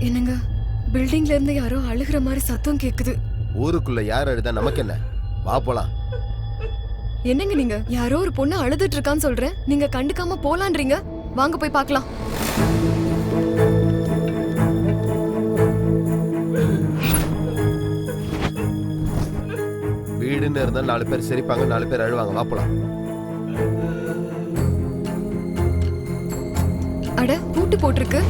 என்னங்க, பில்டிங்ல இருந்து யாரோ அழுகிற மாதிரி சத்தம் கேக்குது. ஊருக்குள்ள யார் அழுதா நமக்கு என்ன? வா போலாம். என்னங்க நீங்க, யாரோ ஒரு பொண்ணு அழுதுட்டு இருக்கான்னு சொல்றேன், நீங்க கண்டுக்காம போலான்றீங்க. வாங்க போய் பார்க்கலாம். வீடுன்னு இருந்தாலும் 4 பேர் சிரிப்பாங்க, 4 பேர் அழுவாங்க. வா போலாம். அட, பூட்டு போட்டிருக்கு.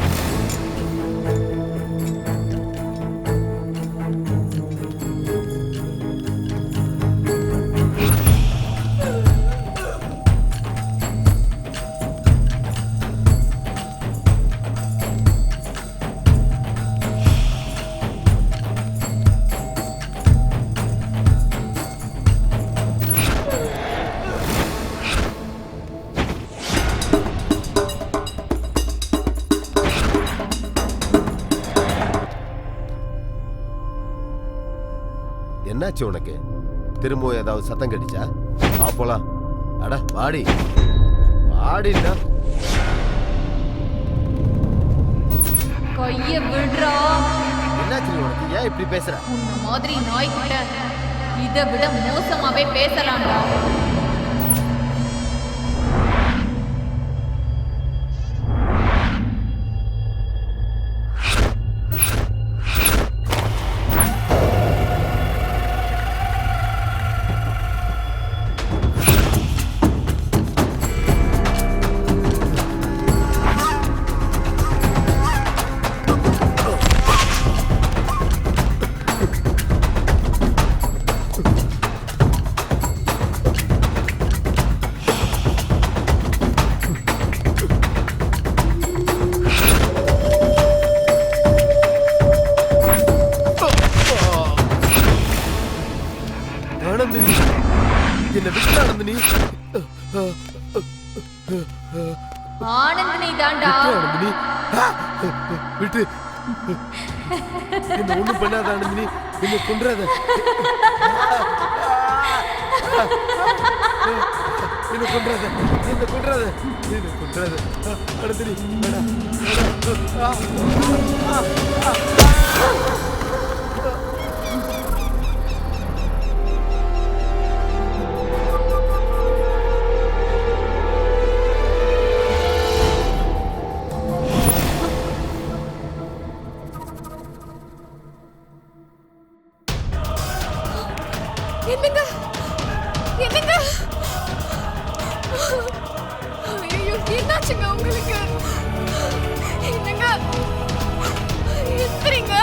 என்னாச்சு உனக்கு? திரும்பவும் ஏதாவது சத்தம் கடிச்சா? வா போலாம். அட வாடி வாடினா. கைய விடுறா. என்னாச்சு உனக்கு? ஏன் இப்படி பேசுற? உன்ன மாதிரி நாய்கிட்ட இதை விட மோசமாவே பேசலாம்டா. என்ன விட்டு ஆனந்தினி. ஆனந்தினி தான்டா. ஆனந்தினி விட்டு. என்ன ஒண்ணும் பண்ணாத ஆனந்தினி. என்ன கொன்றாத. என்ன கொன்றாத. என்ன கொன்றாத. என்ன கொன்றாத. ஆனந்தினி வேணா. என்னங்க, என்னங்க? ஐயோ, என்னாச்சுங்க உங்களுக்கு? என்னங்க, எந்திரிங்க.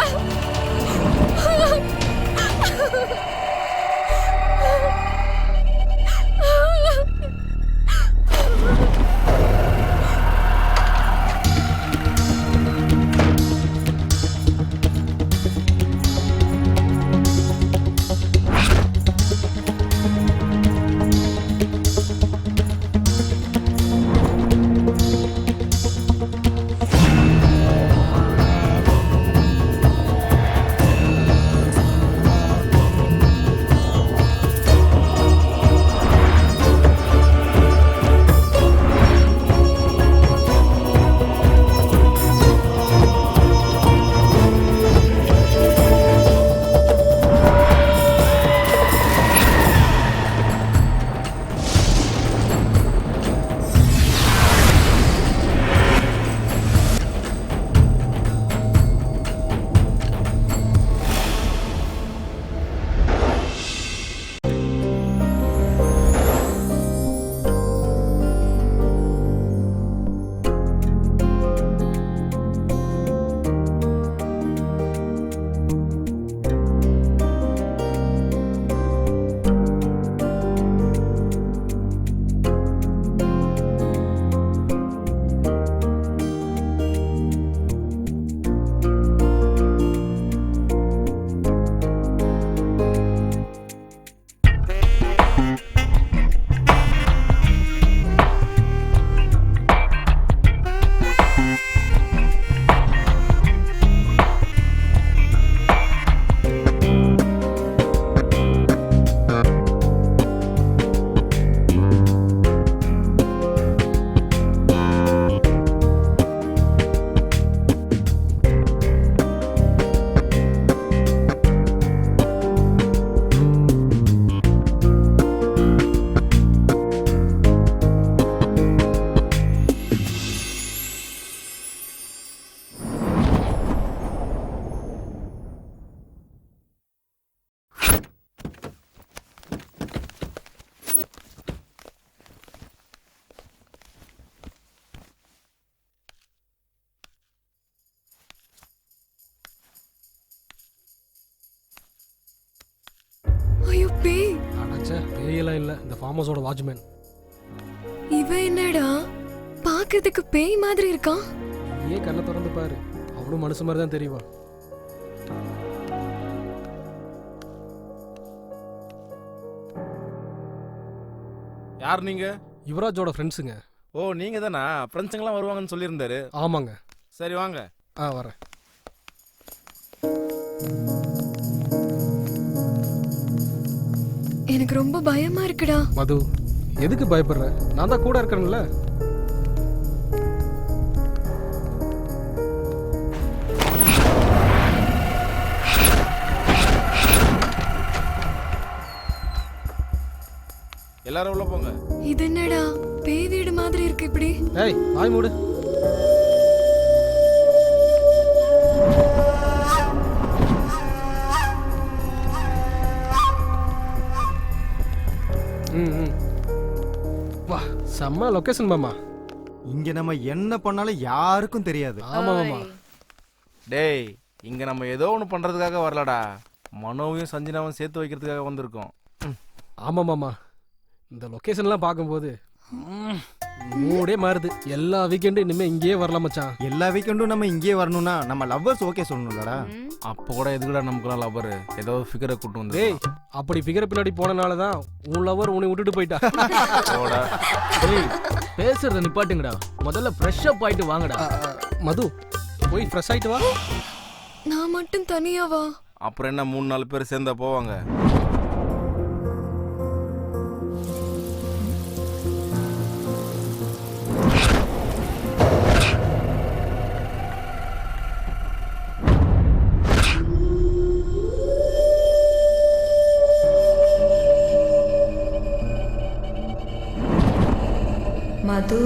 சே பேயெல்லாம் இல்லை, இந்த ஃபார்ம் ஹவுஸோட வாட்ச்மேன். இவன் என்னடா பாக்குறதுக்கு பேய் மாதிரி இருக்கான். ஏன் கண்ணை திறந்து பாரு, அவனும் மனுஷன் மாதிரி தான் தெரியுவான். யார் நீங்க? யுவராஜோட ஃப்ரெண்ட்ஸுங்க. ஓ நீங்க தானா? ஃப்ரெண்ட்ஸுங்கெல்லாம் வருவாங்கன்னு சொல்லியிருந்தாரு. ஆமாங்க. சரி வாங்க. வரேன். எனக்கு ரொம்ப பயமா இருக்குடா. மது, எதுக்கு பயப்படுற? நான் தான் கூட இருக்கேன்ல. எல்லாரும் உள்ள போங்க. இது என்னடா பேய் வீடு மாதிரி இருக்கு இப்படி? ஏய் வாய் மூடு. வா, செம்ம லொகேஷன் மாமா. இங்க நம்ம என்ன பண்ணாலும் யாருக்கும் தெரியாது. ஆமா மாமா. டேய் இங்க நம்ம ஏதோ ஒன்று பண்றதுக்காக வரலடா, மனோவையும் சஞ்சனாவும் சேர்த்து வைக்கிறதுக்காக வந்திருக்கோம். ஆமா மாமா, இந்த லொகேஷன்லாம் பார்க்கும்போது மூடே மாறுது. எல்லா வீக்கெண்டும் இனிமே இங்கேயே வரலாம் மச்சான். எல்லா வீக்கெண்டும் நம்ம இங்கேயே வரணும்னா நம்ம லவ்வர்ஸ் ஓகே சொல்லணும்லடா. அப்போ கூட எதுக்குடா நமக்குலாம் லவர் ஏதோ ஃபிகரை கூட்டு வந்து. டேய் அப்படி ஃபிகர் பின்னாடி போனனால தான் உன் லவர் உன்னை விட்டுட்டு போயிட்டா. டேய் பேசுறத நிப்பாட்டுங்கடா, முதல்ல ஃப்ரெஷ் அப் ஆயிட்டு வாங்கடா. மது போய் ஃப்ரெஷ் ஆயிட்டு வா. நான் மட்டும் தனியாவா? அப்புறம் என்ன 3-4 பேர் சேர்ந்தா போவாங்க. மது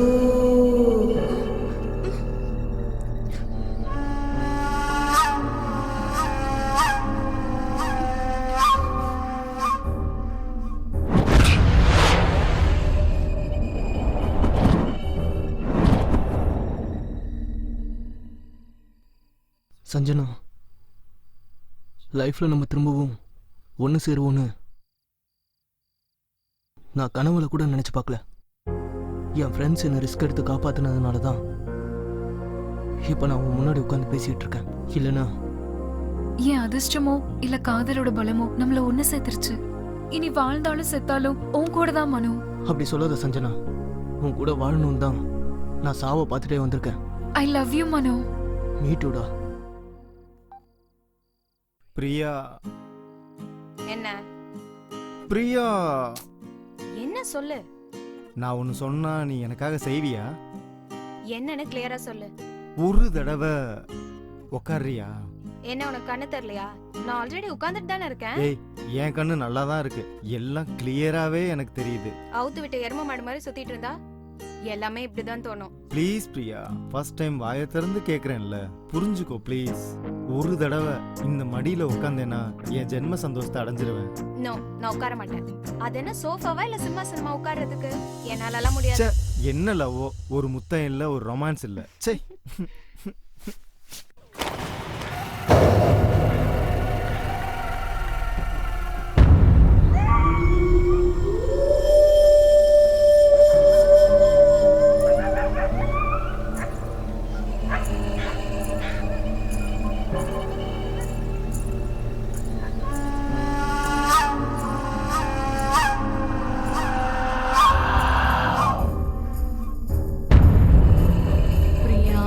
சஞ்சனா, லைஃப்ல நம்ம திரும்பவும் ஒன்று சேருவோன்னு நான் கனவுல கூட நினைச்சு பார்க்கல. என் ஃப்ரெண்ட்ஸ் என்னை ரிஸ்க் எடுத்து காப்பாத்தினதுனால தான் இப்போ நான் உன் முன்னாடி உட்காந்து பேசிட்டு இருக்கேன். இல்லைனா என் அதிர்ஷ்டமோ இல்ல காதலோட பலமோ நம்மள ஒண்ணு சேர்த்துருச்சு. இனி வாழ்ந்தாலும் செத்தாலும் உன் கூட தான் மனு. அப்படி சொல்லாத சஞ்சனா, உன் கூட வாழணும் தான் நான் சாவை பார்த்துட்டே வந்திருக்கேன். ஐ லவ் யூ மனு. மீட்டுடா. பிரியா. என்ன பிரியா, என்ன சொல்லு. நான் ஒன்னு சொன்னா நீ எனக்காக செய்வியா? என்னன்னு கிளியரா சொல்லு. ஒரு தடவை உக்காரியா? என்ன உனக்கு கண்ணு தெரியலையா? நான் ஆல்ரெடி உட்கார்ந்துட்டு தானே இருக்கேன். ஏய் என் கண்ணு நல்லா தான் இருக்கு, எல்லாம் கிளியராவே எனக்கு தெரியுது. அவுத்து விட்டு எரும மாடு மாதிரி சுத்திட்டு இருந்தா எல்லாமே இப்படிதான் தோணும். ப்ளீஸ் பிரியா, ஃபர்ஸ்ட் டைம் வாயை திறந்து கேக்குறேன்ல, புரிஞ்சுக்கோ ப்ளீஸ். ஒரு தடவை இந்த மடியில உட்காந்தேன்னா என் ஜென்ம சந்தோஷத்தை அடைஞ்சிருவேன். நோ, நான் உட்கார மாட்டேன். அது என்ன சோஃபாவா இல்ல சிம்மாசனமா உட்கார்றதுக்கு? என்னாலலாம் முடியாது. ச்சே, என்ன லவ்வோ, ஒரு முத்தம் இல்ல, ஒரு ரொமான்ஸ் இல்ல. சே. பிரியா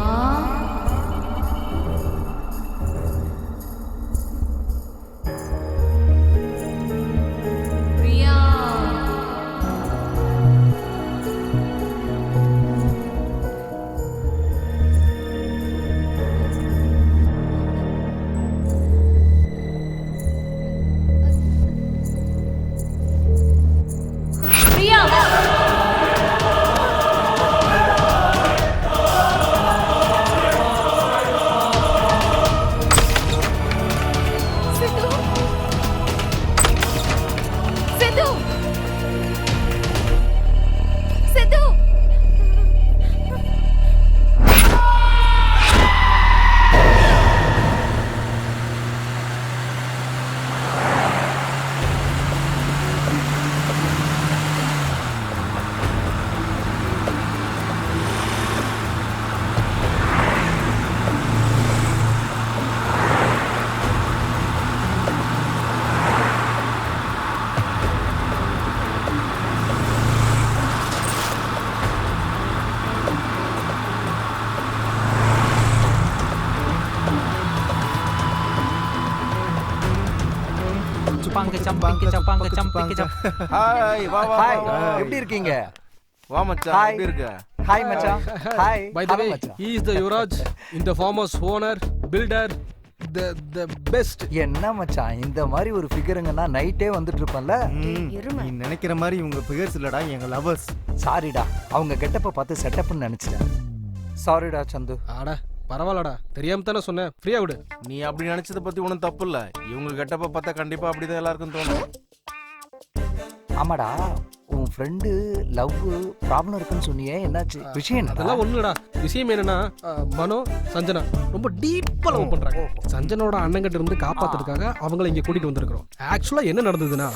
சம்பிக்கு சப்பாங்க சம்பிக்கு சம். ஹாய் வா வா ஹாய் வா, வா. எப்படி இருக்கீங்க? வா மச்சான் Hi. எப்படி இருக்க? ஹாய் மச்சான். Hi. By the way, he is the Yuvraj, in the farmer's owner, builder, the best. என்ன மச்சான் இந்த மாதிரி ஒரு ஃபிகருங்கன்னா நைட்டே வந்துட்டு இருப்பேன்ல. நீ நினைக்கிற மாதிரி இவங்க ஃபிகர்ஸ் இல்லடா, எங்க லவர்ஸ். சாரிடா, அவங்க கெட்டப்ப பார்த்து செட்டப்னு நினைச்சிட்டேன். சாரிடா சந்து. ஆடா பரவாயில்லடா, தெரியாம தானே சொன்னேன், ஃப்ரீயா விடு. நீ அப்படி நினைச்சத பத்தி ஒன்றும் தப்பு இல்ல. இவங்க கெட்டப்ப பார்த்தா கண்டிப்பா அப்படிதான் எல்லாருக்கும் தோணும். ஆமாடா, உன் ஃப்ரெண்டு லவ் ப்ராப்ளம் இருக்குன்னு சொன்னியே, என்னாச்சு? விஷயம் என்ன? அதெல்லாம் ஒண்ணுடா. விஷயம் என்னன்னா மனோ சஞ்சனா ரொம்ப டீப்பா லவ் பண்றாங்க. சஞ்சனோட அண்ணங்கிட்ட இருந்து காப்பாத்துறதுக்காக அவங்கள இங்க கூட்டிட்டு வந்திருக்கிறோம். ஆக்சுவலா என்ன நடந்ததுன்னா,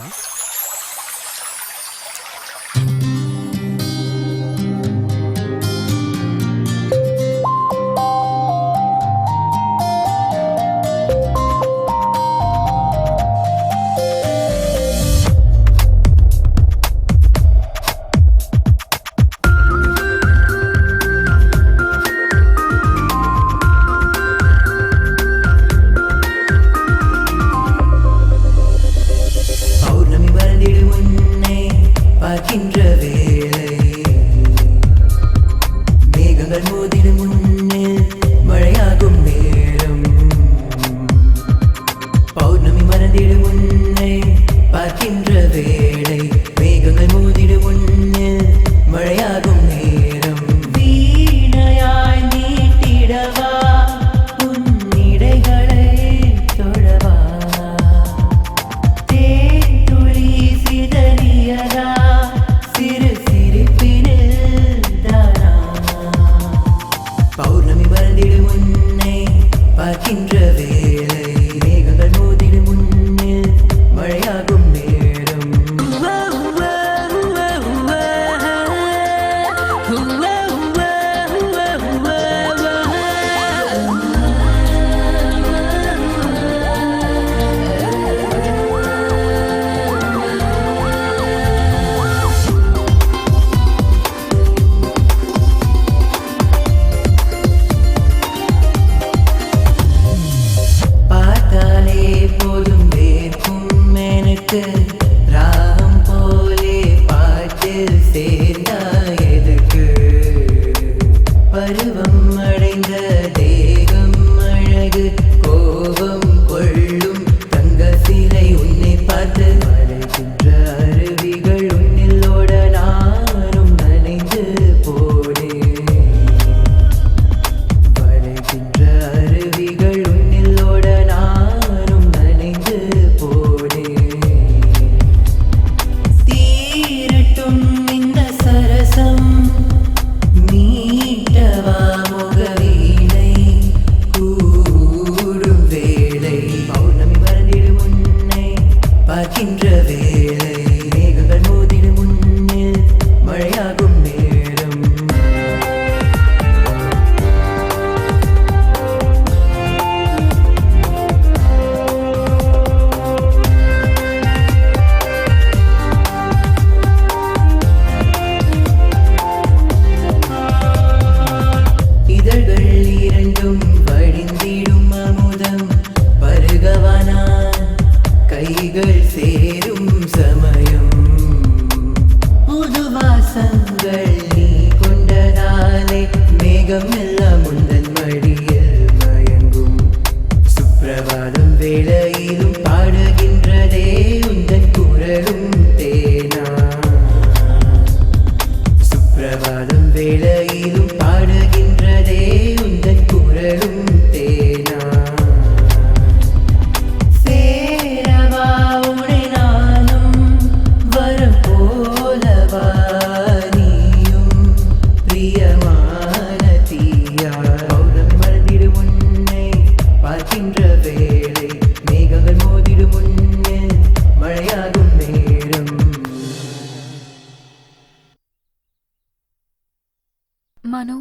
மனு,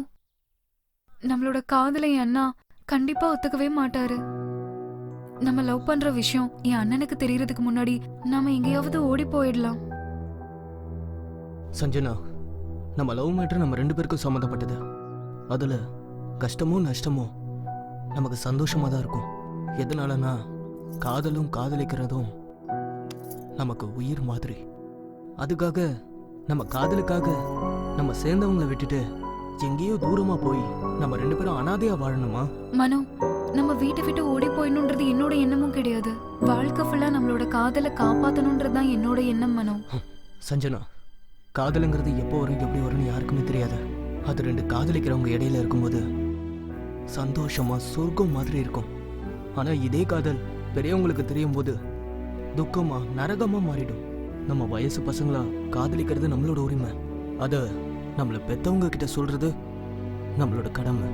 நம்மளோட காதலை என் அண்ணா கண்டிப்பா ஒத்துக்கவே மாட்டாரு. நம்ம லவ் பண்ற விஷயம் என் அண்ணனுக்கு தெரியறதுக்கு முன்னாடி நாம எங்கேயாவது ஓடி போயிடலாம். சஞ்சனா, நம்ம லவ் மேட்டர் நம்ம 2 பேருக்கும் சம்மந்தப்பட்டது. அதுல கஷ்டமோ நஷ்டமோ நமக்கு சந்தோஷமா தான் இருக்கும். எதனாலனா காதலும் காதலிக்கிறதும் நமக்கு உயிர் மாதிரி. அதுக்காக நம்ம காதலுக்காக நம்ம சேர்ந்தவங்களை விட்டுட்டு எங்கேயோ தூரமா போய் நம்ம 2 பேரும் அனாதையா வாழணுமா? மனோ, நம்ம வீட்டை விட்டு ஓடி போயிடணுன்றது என்னோட எண்ணமும் கிடையாது. வாழ்க்கை ஃபுல்லா நம்மளோட காதலை காப்பாத்தணுன்றது தான் என்னோட எண்ணம் மனோ. சஞ்சனா, காதலுங்கிறது எப்போ வரும் எப்படி வரும்னு யாருக்குமே தெரியாது. அது 2 காதலிக்கிறவங்க இடையில இருக்கும்போது சந்தோஷமா சொர்க்கம் மாதிரி இருக்கும். ஆனா இதே காதல் பெரியவங்களுக்கு தெரியும் போது துக்கமா நரகமா மாறிடும். நம்ம வயசு பசங்களா காதலிக்கிறது நம்மளோட உரிமை. அத நம்மள பெத்தவங்க கிட்ட சொல்றது நம்மளோட கடமை.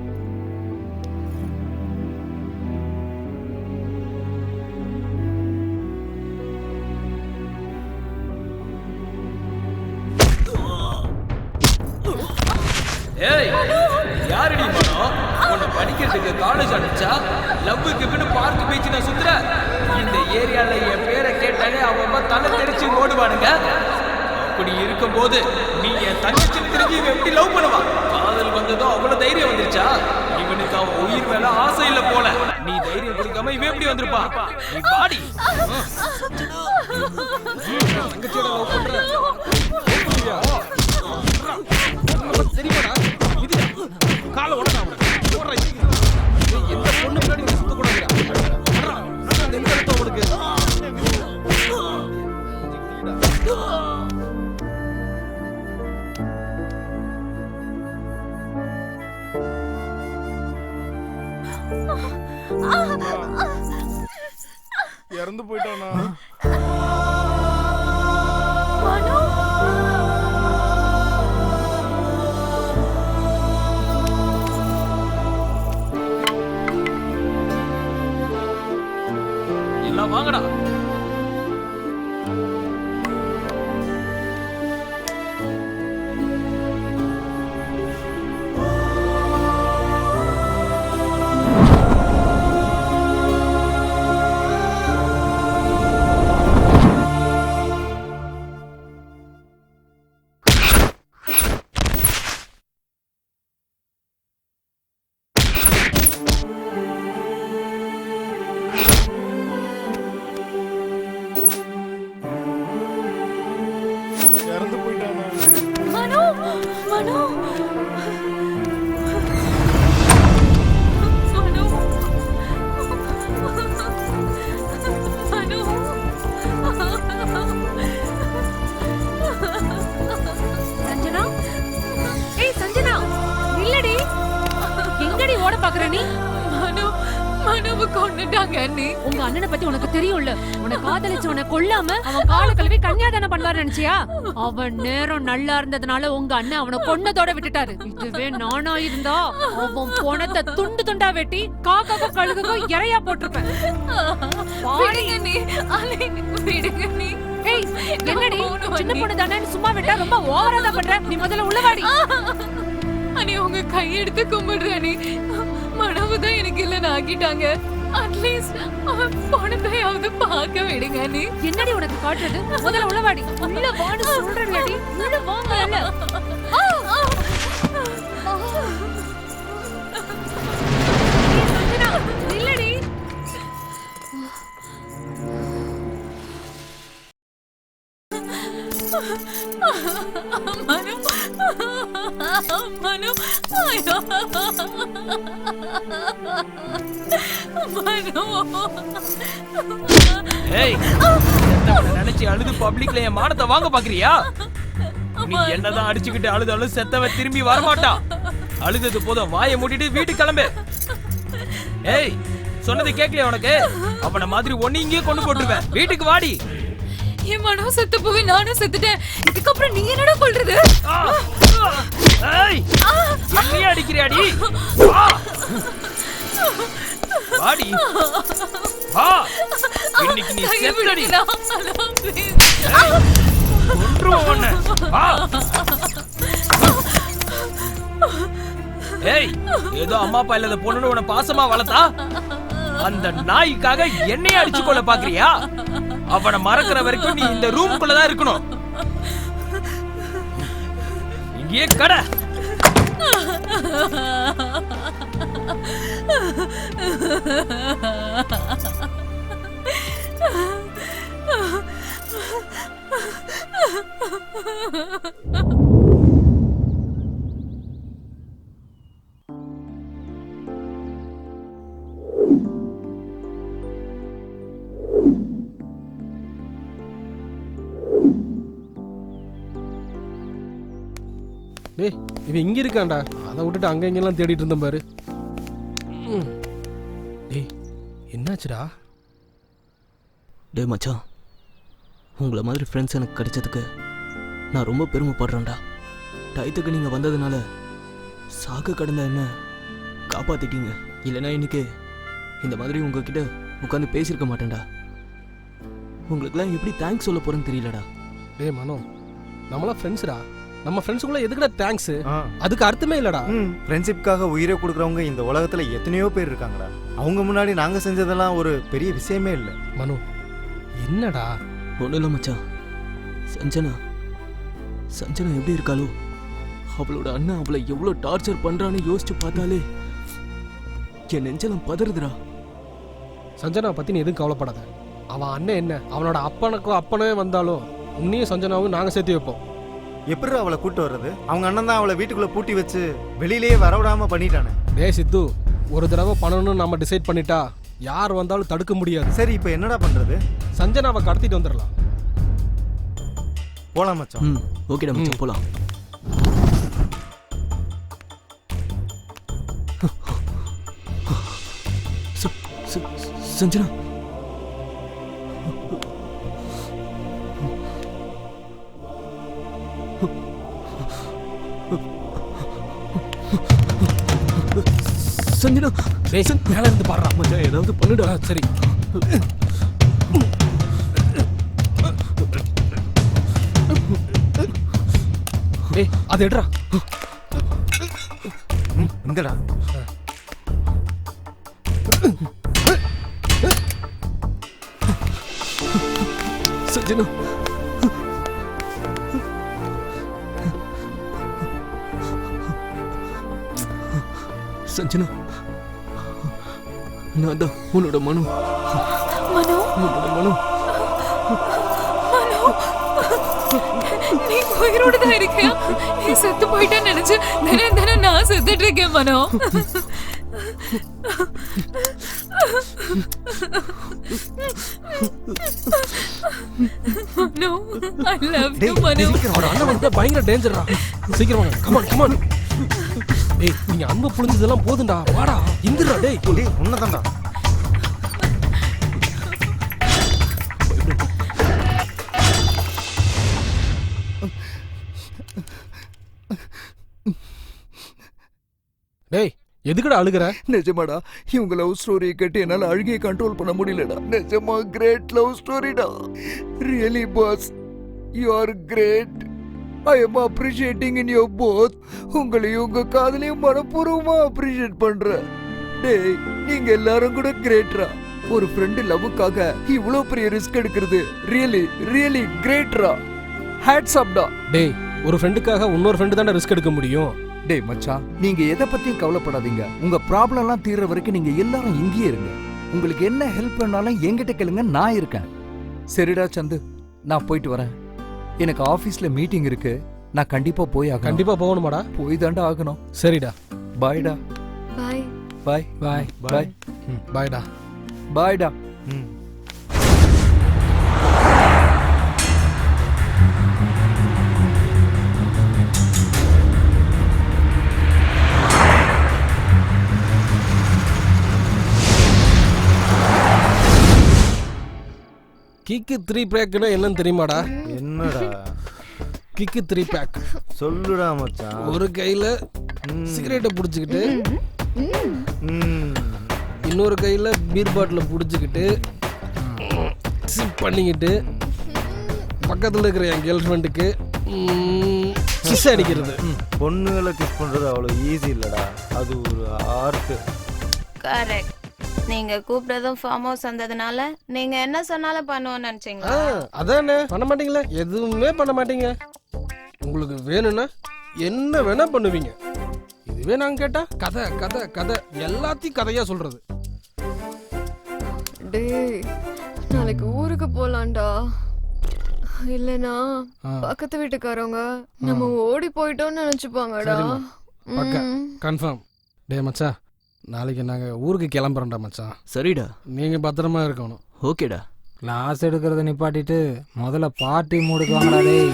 ஏய், யாரடி மனோ உன்னை படிக்கிறதுக்கு காலேஜ் அனுப்பிச்சா? லவ்வுக்கு பின்னு பார்க் பீச் நான் சுத்துற. இந்த ஏரியால என் பேரை கேட்டாலே அவங்க தலை தெரிச்சு ஓடுவானுங்க. அப்படி இருக்கும்போது நீ என் தங்கச்சி திரும்பி எப்படி லவ் பண்ணுவா? காதல் வந்ததும் அவ்வளவு தைரியம் வந்துருச்சா? இவனுக்கு அவன் உயிர் மேல ஆசை இல்ல போல. நீ தைரியம் கொடுக்காம இவன் எப்படி வந்திருப்பா? நீ பாடி தங்கச்சியோட லவ் பண்ற தெரியுமாடா? இது காலை உடனே எந்த பொண்ணு முன்னாடி சுத்த கூடாது. உனக்கு இறந்து போயிட்டானா? எல்லாம் வாங்கடா. இறந்து போயிட்டானா? மனோ, மனோ, சஞ்சனா, ஏய் சஞ்சனா, நில்லடி. எங்கடி ஓட பாக்குற நீ? மனோ, மனோவை கொன்னுட்டாங்க அண்ணி. உங்க அண்ணனை பத்தி உனக்கு தெரியும்ல. உன்னை காதலிச்சவனை கொல்லாம அவன் கால கழுவி கன்னியாதானம் பண்ணலாம்னு நினைச்சியா? அவன் நேரம் நல்லா இருந்ததுனால உங்க அண்ணன் அவனை கொன்னதோட விட்டுட்டாரு. இதுவே நானா இருந்தா அவன் போனத்தை துண்டு துண்டா வெட்டி காக்காக்கும் கழுகுக்கும் இறையா போட்டிருப்பேன். விடுங்க அண்ணி, விடுங்க அண்ணி. ஏய், என்னடி சின்ன பொண்ணு தானே சும்மா விட்டா ரொம்ப ஓவரா தான் பண்ற. நீ முதல்ல உள்ள வாடி. அண்ணி உங்க கையெடுத்து கும்பிடுற அண்ணி. மனவு தான் எனக்கு இல்லைன்னு ஆக்கிட்டாங்க. அட்லீஸ்ட் அவன் பணத்தையாவது பார்க்க விடுங்க அண்ணி. என்னடி உனக்கு காட்டுறது? முதல்ல உள்ள வாடி. உள்ள வாடி சொல்றேன்லடி. உள்ள வாங்கல. சஞ்சனா, நில்லடி. மனு, மனு, ஐயோ. ஏய், நினைச்சு அழுது பப்ளிக்ல என் மானத்தை வாங்க பாக்குறியா? நீ என்னதான் அடிச்சுக்கிட்டு அழுதாலும் செத்தவ திரும்பி வரமாட்டா. அழுதது போதும், வாயை மூடிட்டு வீட்டுக்கு கிளம்பு. ஏய், சொன்னது கேட்கலையா உனக்கு? அவன மாதிரி ஒன்னு இங்கே கொண்டு போட்டுருவேன். வீட்டுக்கு வாடி. என் மனோ செத்து போய் நானும் செத்துட்டேன். இதுக்கப்புறம் நீ என்னடா கொள்றது? ஏய், என்னையே அடிக்கிறியாடி? வாடி, வா. இன்னைக்கு நீ செத்தடி. கொன்றுவோம் உன்னை. வா. ஏய், ஏதோ அம்மா அப்பா இல்லாத பொண்ணுன்னு உன்னை பாசமா வளர்த்தா அந்த நாய்க்காக என்னையே அடிச்சு கொள்ள பாக்குறியா? அவனை மறக்கிற வரைக்கும் நீ இந்த ரூம்குள்ளதான் இருக்கணும். இங்கே கடை. டேய் இவன் இங்க இருக்கான்டா, அதை விட்டுட்டு அங்க இங்கெல்லாம் தேடிட்டு இருந்தேன் பாரு. டேய் என்னாச்சுடா? டேய் மச்சான், உங்களை மாதிரி ஃப்ரெண்ட்ஸ் எனக்கு கிடைச்சதுக்கு நான் ரொம்ப பெருமைப்படுறேன்டா. டயத்துக்கு நீங்கள் வந்ததுனால சாக்கு கடந்த என்ன காப்பாற்றிட்டீங்க. இல்லைன்னா இன்னைக்கு இந்த மாதிரி உங்ககிட்ட உட்காந்து பேசியிருக்க மாட்டேன்டா. உங்களுக்குலாம் எப்படி தேங்க்ஸ் சொல்ல போகிறேன்னு தெரியலடா. டேய் மனோ, நம்மளாம் ஃப்ரெண்ட்ஸ்டா. நம்ம ஃப்ரெண்ட்ஸுக்குள்ள எதுக்குடா தேங்க்ஸ்? அதுக்கு அர்த்தமே இல்லடா. ஃப்ரெண்ட்ஷிப்காக உயிரை கொடுக்குறவங்க இந்த உலகத்துல எத்தனையோ பேர் இருக்காங்கடா. அவங்க முன்னாடி நாங்க செஞ்சதெல்லாம் ஒரு பெரிய விஷயமே இல்லை. மனோ என்னடா? ஒன்றும் இல்லை மச்சான், சஞ்சனா எப்படி இருக்காளோ, அவளோட அண்ணன் அவளை எவ்வளோ டார்ச்சர் பண்றான்னு யோசிச்சு பார்த்தாலே என் நெஞ்செல்லாம் பதறுதுடா. சஞ்சனா பத்தி நீ எதுவும் கவலைப்படாத. அவன் அண்ணன் என்ன, அவனோட அப்பனே வந்தாலும் உன்னையும் சஞ்சனாவும் நாங்க சேர்த்து வைப்போம். எப்படி அவளை கூட்டு வர்றது? அவங்க அண்ணன் தான் அவளை வீட்டுக்குள்ள பூட்டி வச்சு வெளியிலேயே வரவிடாம பண்ணிட்டானே. டேய் சித்து, ஒரு தடவை பண்ணணும்னு நம்ம டிசைட் பண்ணிட்டா யார் வந்தாலும் தடுக்க முடியாது. சரி, இப்போ என்னடா பண்றது? சஞ்சனாவை கடத்திட்டு வந்துடலாம். போலாம் மச்சான். ஓகேடா மச்சான், போலாம். சஞ்சனா, சஞ்சனா மேல இருந்து பாடுறா. மச்சான் ஏதாவது பண்ணுடா. சரி டேய் அது எடுறா. இங்கடா. சஞ்சனா, சஞ்சனா, நான் தான் உன்னோட மனு. உன்னோட மனு. நீ உயிரோட தான் இருக்கியா? நீ செத்து போயிட்டான்னு நினைச்சு தினம் நான் செத்துட்டு இருக்கேன் மனோ. மனோ, I love you மனோ. அண்ணன் வந்து பயங்கர டேஞ்சர்ரா. சீக்கிரம் வாங்க. Come on come on. டேய் நீங்க அன்பு புளிஞ்சதெல்லாம் போதும்டா. வாடா இந்துடா. டேய் டேய் உன்னதான்டா. டேய் எதுக்குடா அழுகுற? நிஜமாடா, இவங்க லவ் ஸ்டோரியை கேட்டு என்னால அழுகையை கண்ட்ரோல் பண்ண முடியலடா. நிஜமா கிரேட் லவ் ஸ்டோரிடா. Really boss, you are great. I am appreciating in your both. உங்களையும் உங்க காதலையும் மனப்பூர்வமா அப்ரிஷியேட் பண்றேன். டேய் நீங்க எல்லாரும் கூட கிரேட்ரா. ஒரு ஃப்ரெண்டு லவ்வுக்காக இவ்வளோ பெரிய ரிஸ்க் எடுக்கிறது ரியலி ரியலி கிரேட்ரா. ஹேட்ஸ் அப் டா. டேய் ஒரு ஃப்ரெண்டுக்காக இன்னொரு ஃப்ரெண்டு தானே ரிஸ்க் எடுக்க முடியும். டேய் மச்சான், நீங்க எதை பத்தியும் கவலைப்படாதீங்க. உங்க ப்ராப்ளம் எல்லாம் தீர்ற வரைக்கும் நீங்க எல்லாரும் இங்கேயே இருங்க. உங்களுக்கு என்ன ஹெல்ப் வேணாலும் என்கிட்ட கேளுங்க, நான் இருக்கேன். சரிடா சந்து, நான் போயிட்டு வரேன். எனக்கு ஆபீஸ்ல மீட்டிங் இருக்கு, நான் கண்டிப்பா போய் ஆகணும். கண்டிப்பா போகணுமாடா? போய் தாண்டா ஆகணும். சரிடா. பாய்டா. பாய் பாய் பாய் பாய் பாய்டா. பாய்டா. கிக்கு 3 பேக்னா என்னன்னு தெரியுமாடா? என்னடா கிக்கு 3 பேக்? சொல்லுடா மச்சான். ஒரு கையில சிகரெட்டை புடிச்சுக்கிட்டு, இன்னொரு கையில பீர் பாட்டில புடிச்சுக்கிட்டு சிப் பண்ணிக்கிட்டு பக்கத்துல இருக்கிற என் கேர்ள் ஃப்ரெண்டுக்கு கிஸ் அடிக்கிறது. பொண்ணுகளை கிஸ் பண்றது அவ்வளவு ஈஸி இல்லடா, அது ஒரு ஆர்ட். கரெக்ட். நீங்க கூப்பிட்டதும் ஃபார்ம் ஹவுஸ் வந்ததுனால நீங்க என்ன சொன்னாலும் பண்ணுவோம்னு நினைச்சீங்களா? அதானே, பண்ண மாட்டீங்களா? எதுவுமே பண்ண மாட்டீங்க. உங்களுக்கு வேணும்னா என்ன வேணா பண்ணுவீங்க. இதுவே நாங்க கேட்டா கதை கதை கதை எல்லாத்தையும் கதையா சொல்றது. டேய் நாளைக்கு ஊருக்கு போலாம்டா. இல்லனா பக்கத்து வீட்டுக்காரங்க நம்ம ஓடி போயிட்டோம்னு நினைச்சுப்பாங்கடா. பக்கா கன்ஃபார்ம். டே மச்சான், நாளைக்கு நாங்கள் ஊருக்கு கிளம்புறோம்டா மச்சான். சரிடா. நீங்கள் பத்திரமா இருக்கணும். ஓகேடா. கிளாஸ் எடுக்கிறத நிப்பாட்டிட்டு முதல்ல பார்ட்டி மூடுக்கு வாங்கடா டேய்.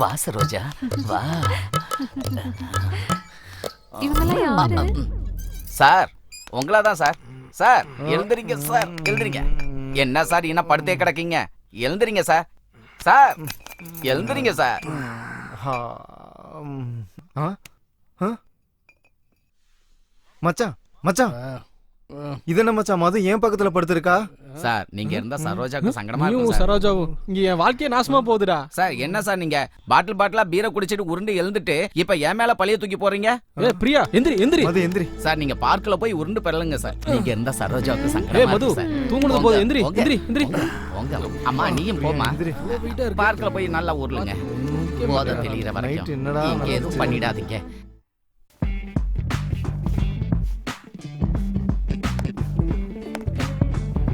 வா சரோஜா வா. சார் உங்களா தான் சார். சார் எழுந்துறீங்க சார், எழுந்துறீங்க. என்ன சார் இன்னும் படுத்தே கிடக்கீங்க? எழுந்துறீங்க சார். சார் எழுந்துறீங்க சார். மச்சான் மச்சான், இது என்ன மச்சான் மது ஏன் பக்கத்துல படுத்திருக்கா? சார் நீங்க இருந்தா சரோஜாக்கு சங்கடமா நீயும் இருக்கும் சார். சரோஜாவும் இங்க என் வாழ்க்கையே நாசமா போகுதுடா. சார் என்ன சார் நீங்க பாட்டிலா பீரை குடிச்சிட்டு உருண்டு எழுந்துட்டு இப்ப என் மேல பழிய தூக்கி போறீங்க? ஏ பிரியா எந்திரி எந்திரி. மது எந்திரி. சார் நீங்க பார்க்ல போய் உருண்டு பெறலுங்க சார். நீங்க இருந்தா சரோஜாவுக்கு ஏ சங்கடமா மது, இருக்கும் சார். தூங்குனது போதும், எந்திரி எந்திரி எந்திரி. அம்மா நீயும் போமா. பார்க்ல போய் நல்லா ஊர்லுங்க. போத தெரியற வரைக்கும் என்னடா நீங்க எதுவும் பண்ணிடாதீங்க.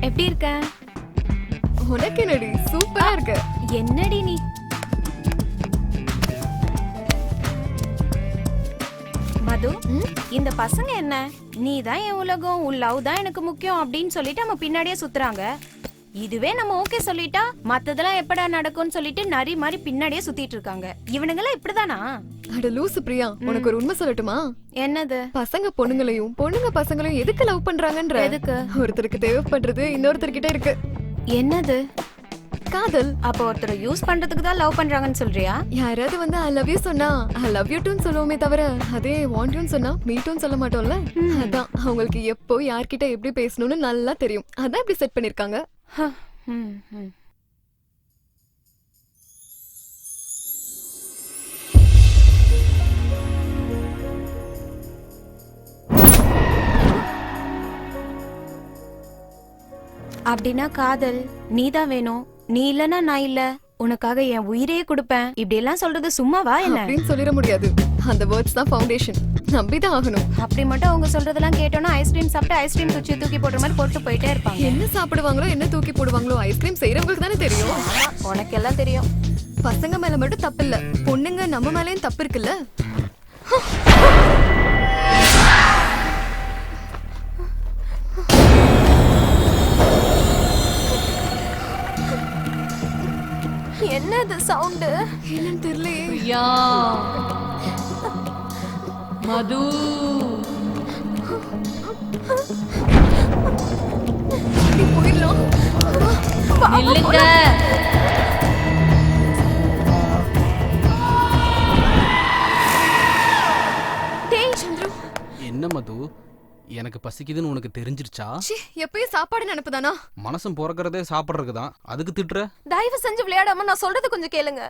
எப்படி இருக்க? உனக்கு என்னடி சூப்பரா இருக்க. என்னடி நீ? மது, இந்த பசங்க என்ன நீ தான் என் உலகம், உன் லவ் தான் எனக்கு முக்கியம் அப்படின்னு சொல்லிட்டு நம்ம பின்னாடியே சுத்துறாங்க. இதுவே நம்ம ஓகே சொல்லிட்டா மத்ததெல்லாம் எப்படா நடக்கும்னு சொல்லிட்டு நரி மாதிரி பின்னாடியே சுத்திட்டு இருக்காங்க. இவனுங்கெல்லாம் இப்படிதானா? அட லூசு பிரியா, உனக்கு ஒரு உண்மை சொல்லட்டுமா? என்னது? பசங்க பொண்ணுங்களையும் பொண்ணுங்க பசங்களையும் எதுக்கு லவ் பண்றாங்கன்ற. எதுக்கு? ஒருத்தருக்கு தேவைப்படுறது இன்னொருத்தர்கிட்ட இருக்கு. என்னது? காதல். அப்ப ஒருத்தர் யூஸ் பண்றதுக்கு தான் லவ் பண்றாங்கன்னு சொல்றியா? யாராவது வந்து ஐ லவ் யூ சொன்னா ஐ லவ் யூ டூன்னு சொல்லுவோமே தவிர அதே வாண்ட் யூன்னு சொன்னா மீ டூன்னு சொல்ல மாட்டோம்ல. அதான் அவங்களுக்கு எப்போ யார்கிட்ட எப்படி பேசணும்னு நல்லா தெரியும். அதான் இப்படி செட் பண்ணிருக்காங்க. அப்படின்னா காதல் நீதான் வேணும், நீ இல்லனா நான் இல்ல, உனக்காக என் உயிரையே கொடுப்பேன் இப்படி எல்லாம் சொல்றது சும்மாவா என்ன? அப்படின்னு சொல்லிட முடியாது. அந்த வேர்ட்ஸ் தான் ஃபவுண்டேஷன். நம்பிதான் ஆகணும். அப்படி மட்டும் அவங்க சொல்றதெல்லாம் கேட்டோம்னா ஐஸ்கிரீம் சாப்பிட்டு ஐஸ்கிரீம் குச்சி தூக்கி போடுற மாதிரி போட்டு போயிட்டே இருப்பாங்க. என்ன சாப்பிடுவாங்களோ என்ன தூக்கி போடுவாங்களோ ஐஸ்கிரீம் செய்யறவங்களுக்கு தானே தெரியும். உனக்கு எல்லாம் தெரியும். பசங்க மேல மட்டும் தப்பு இல்ல, பொண்ணுங்க நம்ம மேலயும் தப்பு இருக்குல்ல. என்னது சவுண்ட்? என்னன்னு தெரியலையே. பிரியா, மது, போயிடலாம். நில்லுங்க. டேய் சந்திரு, என்ன மது, எனக்கு பசிக்குதுன்னு உனக்கு தெரிஞ்சிருச்சா? எப்பயும் சாப்பாடு நினைப்புதானா? மனசும் பிறக்கிறதே சாப்பிட்றதுக்கு தான், அதுக்கு திட்டுற? தயவு செஞ்சு விளையாடாம நான் சொல்றது கொஞ்சம் கேளுங்க.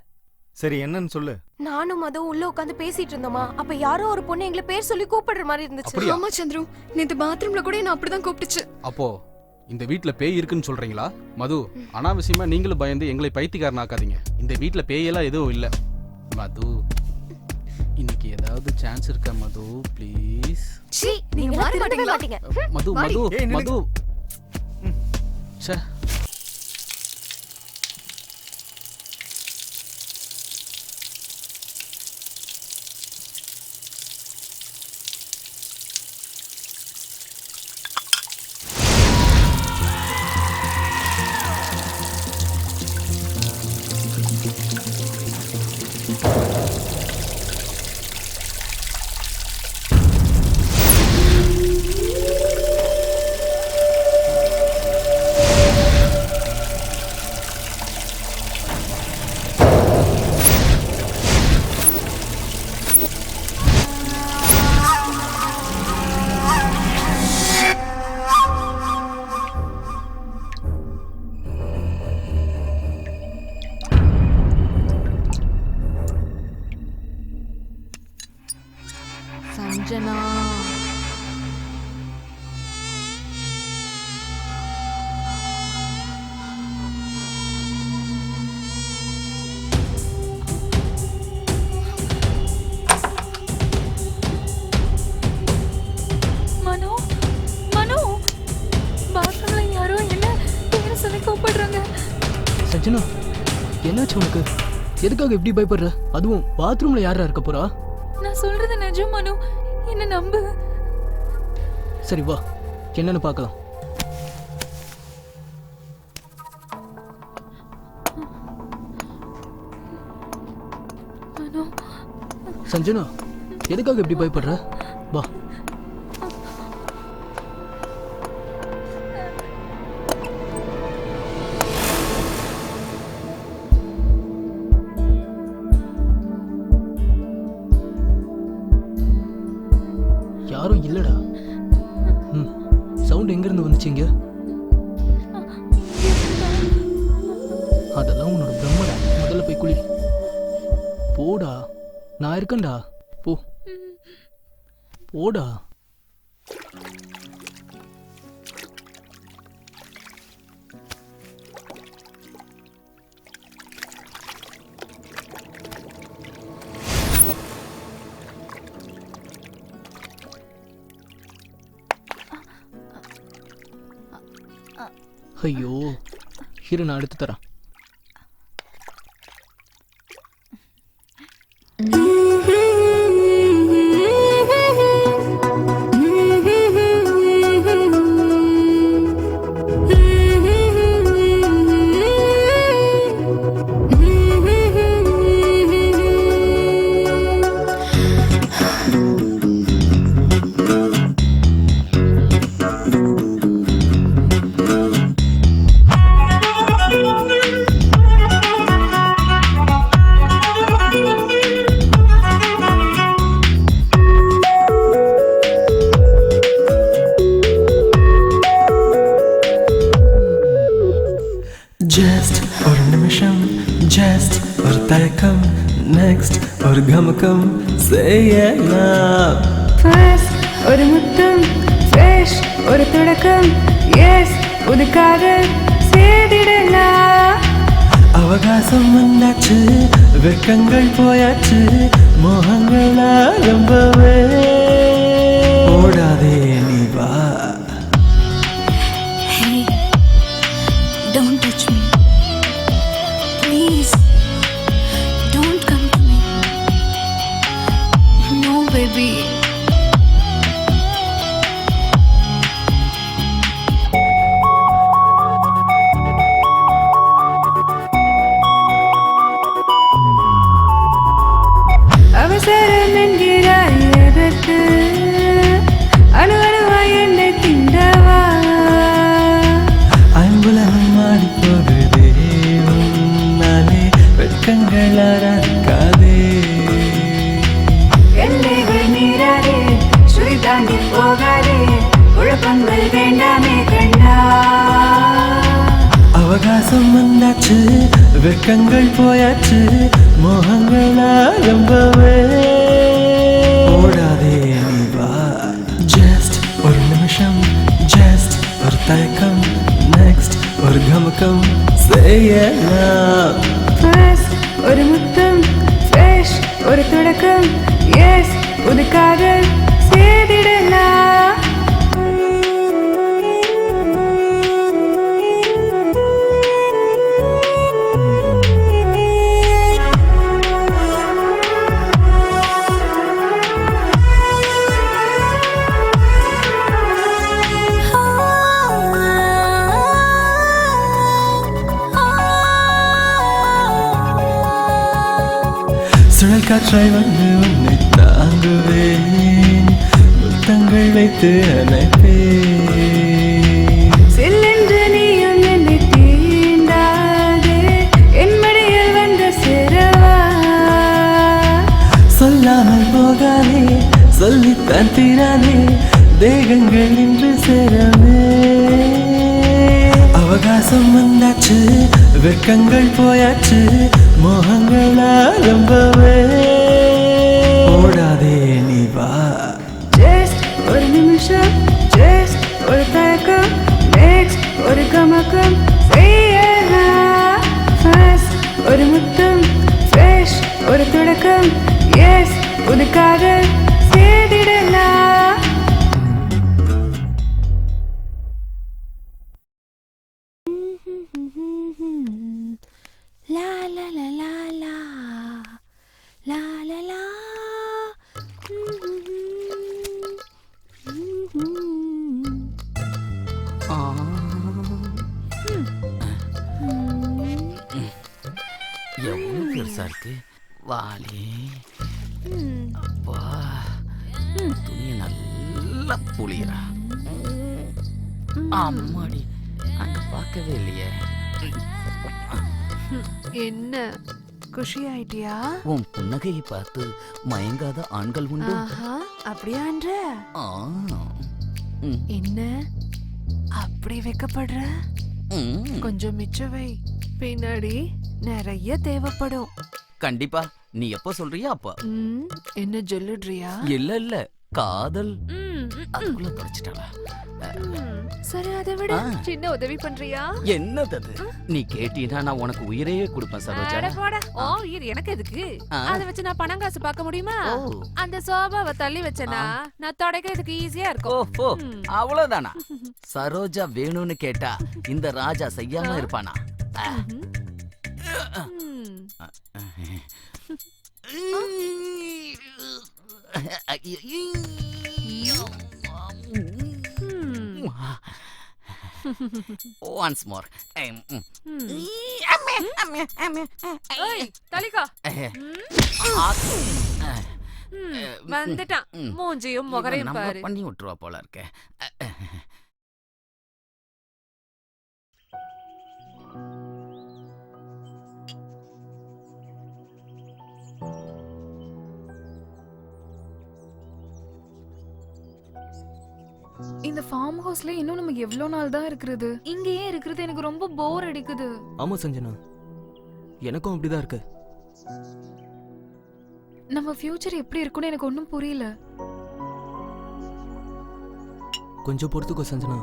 சரி என்னன்னு சொல்லு. நானும் மது உள்ள உட்காந்து பேசிட்டு இருந்தோமா, அப்ப யாரோ ஒரு பொண்ணு எங்களை பேர் சொல்லி கூப்பிடுற மாதிரி இருந்துச்சு. ஆமா சந்திரு, நேத்து பாத்ரூம்ல கூட என்ன அப்படிதான் கூப்பிட்டுச்சு. அப்போ இந்த வீட்ல பேய் இருக்குன்னு சொல்றீங்களா? மது, அனாவசியமா நீங்களும் பயந்து எங்களை பைத்தியக்காரனாக்காதீங்க. இந்த வீட்ல பேயெல்லாம் எதுவும் இல்ல. மது, இன்னைக்கு ஏதாவது சான்ஸ் இருக்கா மது? ப்ளீஸ். நீங்க மாற மாட்டீங்களா? மது மது மது. ச்சே. அர்ச்சனா என்னாச்சு உனக்கு? எதுக்காக இப்படி பயப்படுற? அதுவும் பாத்ரூம்ல யாரா இருக்க போறா? நான் சொல்றது நிஜம் மனு, என்ன நம்பு. சரி வா, என்னன்னு பார்க்கலாம். மனு, சஞ்சனா எதுக்காக இப்படி பயப்படுற? வா. யாரும் இல்லடா. சவுண்ட் எங்க இருந்து வந்துச்சுங்க? அதெல்லாம் உன்னோட பிரம்மடா. முதல்ல போய் குளி. போடா, நான் இருக்கேன்டா. போ போடா. ஐயோ, இரு நான் எடுத்து தரேன். ஜஸ்ட் ஒரு நிமிஷம், ஜஸ்ட் ஒரு தயக்கம், நெக்ஸ்ட் ஒரு கமக்கம் செய்யலாம். ஃபர்ஸ்ட் ஒரு முத்தம், ஃப்ரெஷ் ஒரு தொடக்கம், எஸ் புது காதல் செய்திடலாம். அவகாசம் வந்தாச்சு, வெட்கங்கள் போயாச்சு, மோகங்கள் ஆரம்பமே. ஓடாதே நீ வா. Hey, don't touch me. Please, don't come to me. No, baby. அவசரம் என்கிறாய் எதற்கு? அணு அணுவாய் என்னை திண்டவா? அன்புலகம் மாறி போகுதே, உன்னாலே வெட்கங்கள் ஆராதிக்காதே. எல்லைகள் மீறாதே, சுழி தாண்டி போகாதே, குழப்பங்கள் வேண்டாமே கண்ணா. அவகாசம் வந்தாச்சு, வெட்கங்கள் போயாச்சு, மோகங்கள் ஆரம்பமே. ஓடாதே நீ வா. ஜஸ்ட் ஒரு நிமிஷம், ஜஸ்ட் ஒரு தயக்கம், நெக்ஸ்ட் ஒரு கமக்கம் செய்யலாம். ஃபர்ஸ்ட் ஒரு முத்தம், ஃப்ரெஷ் ஒரு தொடக்கம், எஸ் புது காதல் செய்திடலாம். சுழல் காற்றாய் வந்து உன்னை தாங்குவேன், முத்தங்கள் வைத்து அணைப்பேன். சில்லென்று நீயும் என்னை தீண்டாதே, என் மடியில் வந்த சிறவா. சொல்லாமல் போகாதே, சொல்லித்தான் தீராதே, தேகங்கள் இன்று சேரவே. அவகாசம் வந்தாச்சு, வெட்கங்கள் போயாச்சு, மோகங்கள் ஆரம்பமே. ஓடாதே நீ வா. ஜஸ்ட் ஒரு நிமிஷம், ஜஸ்ட் ஒரு தயக்கம், நெக்ஸ்ட் ஒரு கமக்கம் செய்யலாம். ஃபர்ஸ்ட் ஒரு முத்தம், ஃப்ரெஷ் ஒரு தொடக்கம், எஸ் புது காதல் செய்திடலாம். போல இருக்கு. வாலி வா, துணியை நல்லா புளியறா. அம்மாடி, அங்க பார்க்கவே இல்லையே. என்ன குஷி ஆயிட்டியா? உன் புன்னகையை பார்த்து மயங்காத ஆண்கள் உண்டு. அப்படியான்ற ஆ, என்ன அப்படி வைக்கப்படுற? கொஞ்சம் மிச்ச வை, பின்னாடி நிறைய தேவைப்படும். கண்டிப்பா. நீ எப்ப சொல்றியா அப்ப. என்ன சொல்லுறியா? இல்ல காதல். அதுக்குள்ள தொலைச்சிட்டாளா? சரி, அதை விட சின்ன உதவி பண்றியா? என்னது அது? நீ கேட்டீனா நான் உனக்கு உயிரையே கொடுப்பேன் சரோஜா. அட போடா. ஓ, எனக்கு எதுக்கு? அத வச்சு நான் பணம் காசு பார்க்க முடியுமா? அந்த சோபாவை தள்ளி வச்சனா நான் தொடக்கிறதுக்கு ஈஸியா இருக்கும். ஓ, அவ்வளவுதானா? சரோஜா வேணும்னு கேட்டா இந்த ராஜா செய்யாம இருப்பானா? Once more. தலிகா வந்துட்டான். மூஞ்சியும் முகரையும் பாரு. பண்ணி விட்டுருவா போல இருக்க. இந்த ஃபார்ம் ஹவுஸ்ல இன்னும் நம்ம எவ்வளவு நாள் தான் இருக்கிறது? இங்கேயே இருக்கிறது எனக்கு ரொம்ப போர் அடிக்குது. ஆமா சஞ்சனா, எனக்கும் அப்படிதான் இருக்கு. நம்ம ஃபியூச்சர் எப்படி இருக்கும்னு எனக்கு ஒன்றும் புரியல. கொஞ்சம் பொறுத்துக்கோ சஞ்சனா,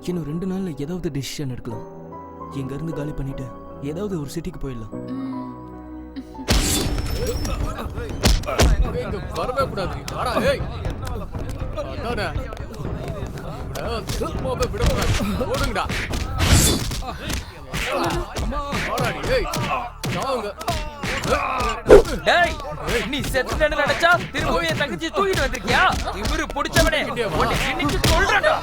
இன்னும் 2 நாள்ல ஏதாவது டிசிஷன் எடுக்கலாம். இங்க இருந்து காலி பண்ணிட்டு ஏதாவது ஒரு சிட்டிக்கு போயிடலாம். வரவே கூடாது. ஓடுங்கடா. நீ செத்துன்னு நினைச்சா திரும்பவும் என் தங்கச்சி தூக்கிட்டு வந்திருக்கியா? இவரு பிடிச்சவனே இன்னைக்கு சொல்றா.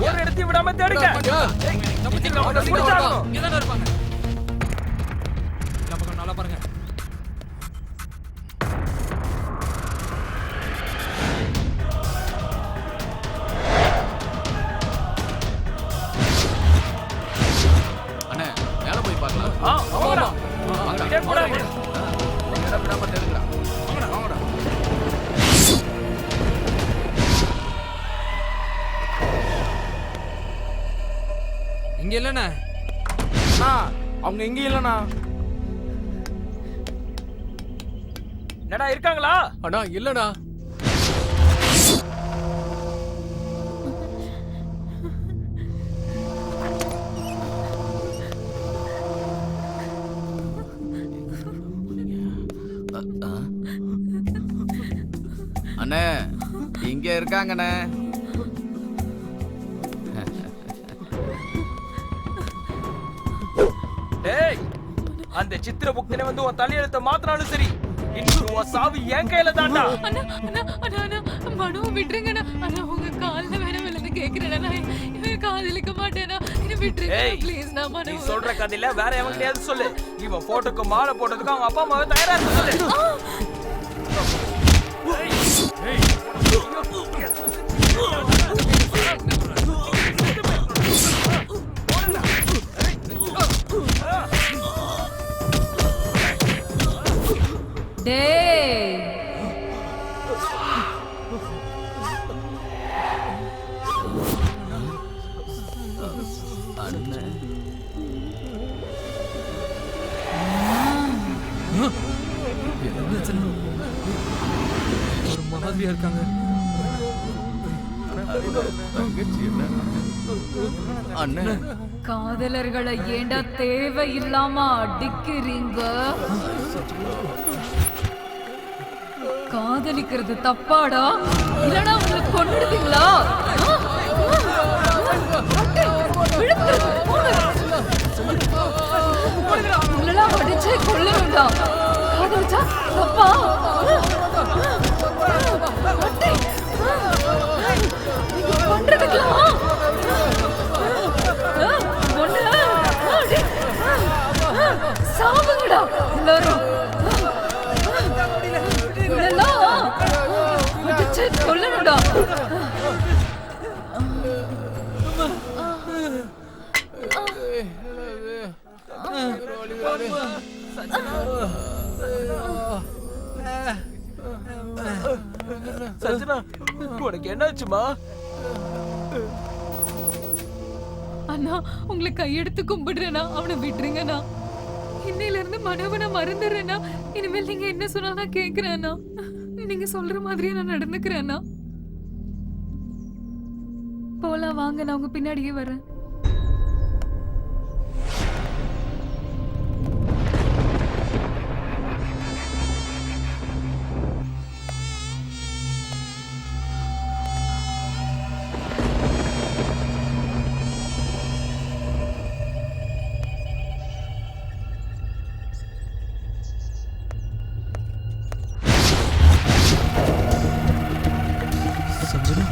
ஒரு இடத்தையும் விடாம தேடுங்க. நல்லா பாருங்க. அண்ணே, மேல போய் பார்க்கலாம். இங்க இல்லண்ணா. அவங்க எங்க இல்லண்ணா. என்னடா இருக்காங்களா? அண்ணா இல்லண்ணா. அண்ணே, இங்க இருக்காங்கண்ணே. டேய், அந்த சித்திர புக்தனை வந்து உன் தலையெழுத்த மாத்தினாலும் சரி, இன்னும் உன் சாவு என் கையில தான்டா. அண்ணா அண்ணா அண்ணா அண்ணா மனோ விட்டுருங்கண்ணா. அண்ணா உங்க கால்ல வேற விழுந்து கேக்குறேன். இவன் காதலிக்க மாட்டேனா? என்ன விட்டுருங்க ப்ளீஸ். நான் மனோ, நீ சொல்ற கதையில வேற எவங்கிட்டயாவது சொல்லு. இவன் போட்டோக்கு மாலை போட்டதுக்கு அவங்க அப்பா அம்மாவை தயாரா இருக்க சொல்லு. ஒரு மாதிரியா இருக்காங்க. காதலர்களை ஏண்டா தேவையில்லாம அடிக்கிறீங்க? காதலிக்கிறது தப்பாடா இல்லனா உங்களை கொன்னுடுவீங்களா? உங்களெல்லாம் அடிச்சு கொல்லணும்டா. காதலிச்சா தப்பா? நீங்க பண்றதுக்கெல்லாம் சாவுங்கடா எல்லாரும். இதெல்லாம் அடிச்சு கொல்லணும்டா. சஞ்சனா உனக்கு என்னாச்சுமா? அண்ணா உங்களை கையெடுத்து கும்பிடுறேனா, அவனை விட்டுருங்கண்ணா. இன்னையில இருந்து மனோவை நான் மறந்துடுறேன்னா. இனிமேல் நீங்க என்ன சொன்னா நான் கேக்குறேன்னா. நீங்க சொல்ற மாதிரியே நான் நடந்துக்கிறேன்னா. போலாம் வாங்க, நான் உங்க பின்னாடியே வரேன். சஞ்சனா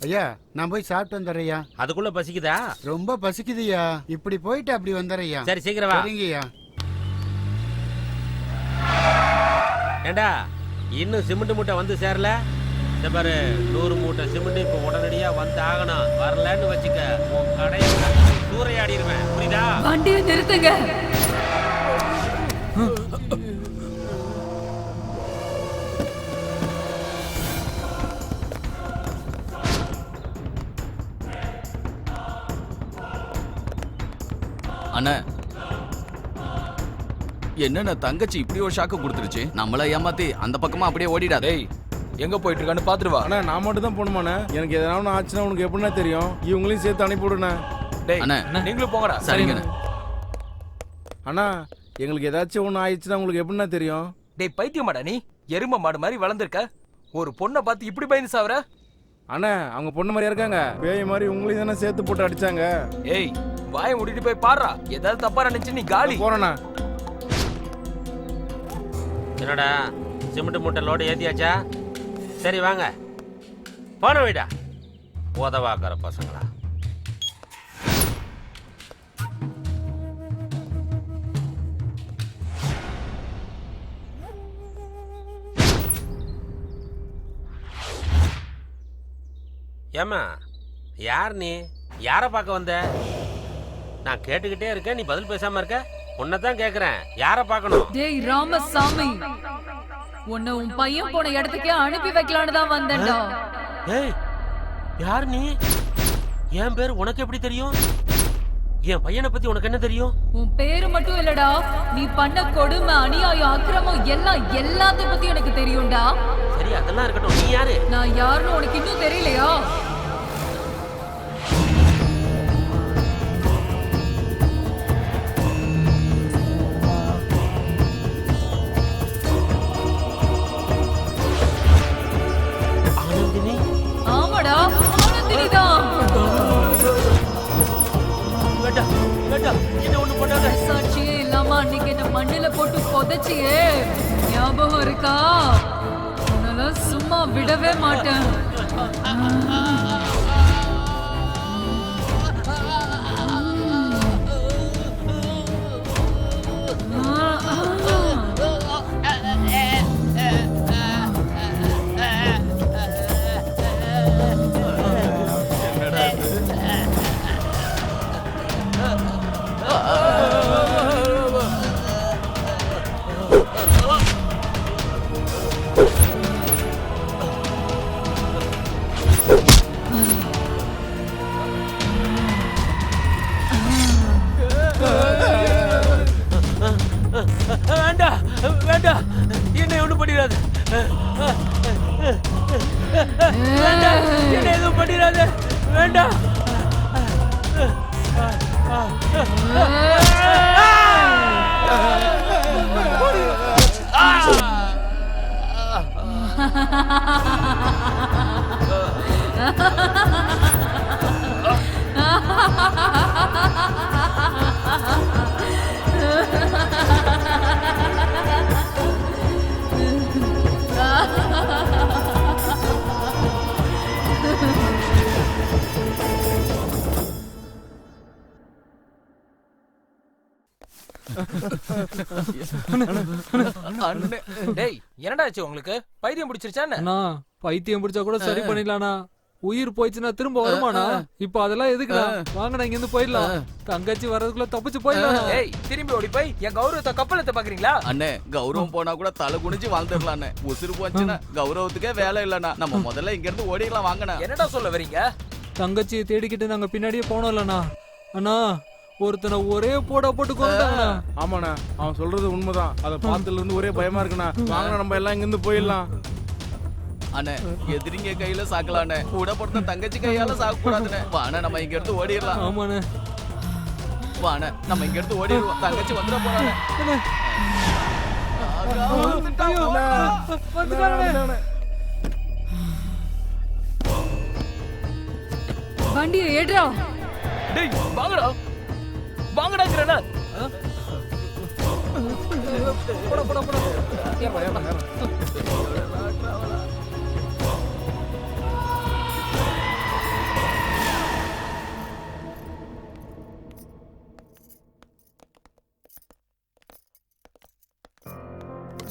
ஐயா நான் போய் சாப்பிட்டு வந்துடுறேயா. அதுக்குள்ள பசிக்குதா? ரொம்ப பசிக்குதுயா. இப்படி போயிட்டு அப்படி வந்துடுறேயா. சரி சீக்கிரம் வா. சரிங்கய்யா. ஏண்டா இன்னும் சிமெண்ட் மூட்டை வந்து சேரல? இந்த பாரு 100 மூட்டை சிமெண்ட் இப்போ உடனடியா வந்து ஆகணும். வரலன்னு வச்சுக்க உன் கடையை சூறையாடிடுவேன். புரியுதா? வண்டியை நிறுத்துங்க. அண்ணா என்னண்ணா தங்கச்சி இப்படி ஒரு ஷாக்கு கொடுத்துருச்சு. நம்மள ஏமாத்தி அந்த பக்கமா அப்படியே ஓடிடாதே. எங்க போயிட்டு இருக்கான்னு பாத்துட்டு வா. அண்ணா நான் மட்டும் தான் போகணுமாண்ணே? எனக்கு எதனா ஆச்சுன்னா உனக்கு எப்படின்னா தெரியும். இவங்களையும் சேர்த்து அனுப்பி விடுண்ணே. டேய் அண்ணா நீங்களும் போங்கடா. சரிங்கண்ணா. அண்ணா எங்களுக்கு ஏதாச்சும் ஒன்று ஆயிடுச்சுன்னா உங்களுக்கு எப்படின்னா தெரியும்? டேய் பைத்தியமாடா நீ? எரும மாடு மாதிரி வளர்ந்துருக்க. ஒரு பொண்ணை பார்த்து இப்படி பயந்து சாவற? அண்ணா அவங்க பொண்ணு மாதிரியா இருக்காங்க. பேய் மாதிரி உங்களையும் தானே சேர்த்து போட்டு அடிச்சாங்க. ஏய் வாயை மூடிட்டு போய் பாடுறா. ஏதாவது தப்பா நினைச்சு நீ காலி. போறேண்ணா. என்னடா சிமெண்ட் மூட்டை லோடு ஏத்தியாச்சா? சரி வாங்க போன வீடா உதவாக்கிற பசங்களா. ஏம்மா யார் நீ? யாரை பார்க்க வந்த? நான் கேட்டுக்கிட்டே இருக்கேன், நீ பதில் பேசாம இருக்க. உன்னைத்தான் கேக்குறேன், யாரை பார்க்கணும்? டேய் ராமசாமி, உன்னை உன் பையன் போன இடத்துக்கே அனுப்பி வைக்கலான்னு தான் வந்தேன்டா. ஏய் யார் நீ? என் பேர் உனக்கு எப்படி தெரியும்? என் பையனை பத்தி உனக்கு என்ன தெரியும்? உன் பேரு மட்டும் இல்லடா, நீ பண்ண கொடுமை, அநியாயம், அக்கிரமம் எல்லாத்தையும் பத்தி எனக்கு தெரியும்டா. சரி அதெல்லாம் இருக்கட்டும், நீ யாரு? நான் யாருன்னு உனக்கு இன்னும் தெரியலையா? ஆமாடா, ஆனந்தினிதான். சாட்சியே இல்லாம அன்னைக்கு என்ன மண்ணில போட்டு புதைச்சியே, ஞாபகம் இருக்கா? உன்னால சும்மா விடவே மாட்டேன். வேண்டாம் வேண்டாம், என்னை ஒண்ணும் பண்ணிடாது. வேண்டாம், என்னை எதுவும் பண்ணிடாது. வேண்டாம். டேய் என்னடா ஆச்சு உங்களுக்கு? பைத்தியம் பிடிச்சிருச்சா? அண்ணா பைத்தியம் பிடிச்சா கூட சரி பண்ணிடலாண்ணா. உயிர் போயிடுச்சுன்னா திரும்ப வருமாண்ணா? இப்ப அதெல்லாம் எதுக்குண்ணா? வாங்கண்ணா இங்க இருந்து போயிடலாம். தங்கச்சி வர்றதுக்குள்ள தப்பிச்சு போயிடலாம். ஏய் திரும்பி ஓடி போய் என் கௌரவத்தை கப்பலத்தை பாக்குறீங்களா? அண்ணே கௌரவம் போனா கூட தலை குனிஞ்சு வாழ்ந்துடலாம். உசுறு போச்சுன்னா கௌரவத்துக்கே வேலை இல்லண்ணா. நம்ம முதல்ல இங்க இருந்து ஓடிடலாம். வாங்கண்ணா. என்னடா சொல்ல வரீங்க? தங்கச்சியை தேடிக்கிட்டு நாங்க பின்னாடியே போனோம் இல்லண்ணா. அண்ணா ஒருத்தனை ஒரே போட்டு கொண்டாங்கண்ணா. ஆமாண்ணா, அவன் சொல்றது உண்மைதான். அதை பார்த்ததுல இருந்து ஒரே பயமா இருக்குண்ணா. வாங்கண்ணா நம்ம எல்லாம் இங்க இருந்து போயிடலாம். அண்ணே எதிரிங்க கையில சாக்கலாண்ணே, கூட பொறுத்த தங்கச்சி கையால சாக்க கூடாதுண்ணே. வாண்ணே நம்ம இங்க இருந்து ஓடிடலாம். ஆமாண்ணே வாண்ணே நம்ம இங்க இருந்து ஓடிடுவோம். தங்கச்சி வந்துட போறாங்க. வண்டியை ஏடுறா. டேய் வாங்கடா வாங்கடாங்கறனா. போடா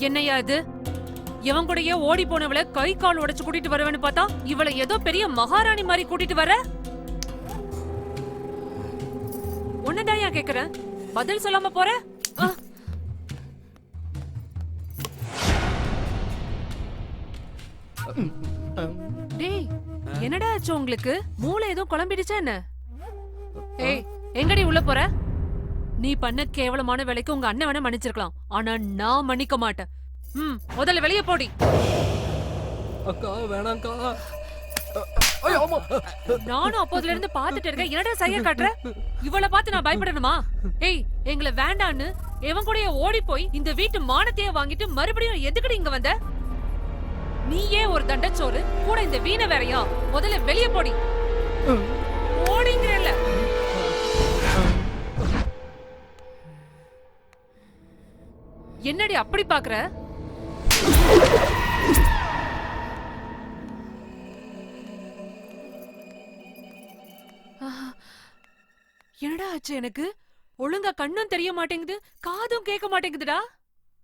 என்னையா இது? இவன் கூடயே ஓடி போனவளை கை கால் உடைச்சு கூட்டிட்டு வரவேன்னு பார்த்தா இவளை ஏதோ பெரிய மகாராணி மாதிரி கூட்டிட்டு வர. உன்னதான் ஏன் கேக்குறேன், பதில் சொல்லாம போற? டேய் என்னடா ஆச்சு உங்களுக்கு? மூளை ஏதோ குழம்பிடுச்சா என்ன? ஏய் எங்கடி உள்ள போற? நீ பண்ண கேவலமான வேலைக்கு உங்க அண்ணன் வேணா மன்னிச்சிருக்கலாம், ஆனா நான் மன்னிக்க மாட்டேன். முதல்ல வெளியே போடி. அக்கா வேணாம்க்கா. நானும் அப்போதுல இருந்து பாத்துட்டு இருக்கேன், என்னடா சைய காட்டுற? இவளை பார்த்து நான் பயப்படணுமா? ஏய் எங்களை வேண்டான்னு எவன் கூடயே ஓடி போய் இந்த வீட்டு மானத்தையே வாங்கிட்டு மறுபடியும் எதுக்குடி இங்க வந்த? நீயே ஒரு தண்டச்சோறு, கூட இந்த வீணை வேறையா? முதல்ல வெளியே போடி. ஓடிங்கறல. என்னடி அப்படி பாக்குற? என்னடா ஆச்சு எனக்கு? ஒழுங்கா கண்ணும் தெரிய மாட்டேங்குது, காதும் கேட்க மாட்டேங்குதுடா.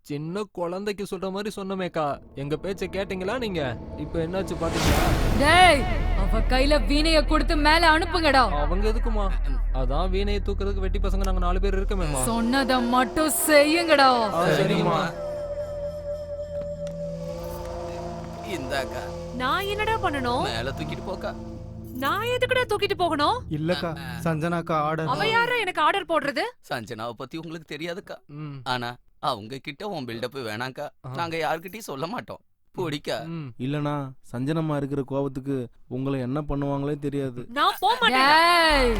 சின்ன குழந்தைக்கு சொல்ற மாதிரி சொன்னமேக்கா, எங்க பேச்ச கேட்டீங்களா நீங்க? இப்ப என்னாச்சு பாத்தீங்களா? டேய் அவ கையில வீணைய கொடுத்து மேல அனுப்புங்கடா. அவங்க எதுக்குமா? அதான் வீணையை தூக்குறதுக்கு வெட்டி பசங்க நாங்க 4 பேர் இருக்கமேமா. சொன்னத மட்டும் செய்யுங்கடா. சரிம்மா. இந்தாக்கா. நான் என்னடா பண்ணணும்? மேல தூக்கிட்டு போக்கா. நான் எதுக்குடா தூக்கிட்டு போகணும்? இல்லக்கா, சஞ்சனாக்கா ஆர்டர். அவ யாரா எனக்கு ஆர்டர் போடுறது? சஞ்சனாவை பத்தி உங்களுக்கு தெரியாதுக்கா. ஆனா அவங்க கிட்ட உன் பில்டப் வேணாக்கா. நாங்க யார்கிட்டயும் சொல்ல மாட்டோம். பிடிக்கா? இல்லனா சஞ்சனமா இருக்கிற கோபத்துக்கு உங்களை என்ன பண்ணுவாங்களே தெரியாது. நான் போக மாட்டேன்.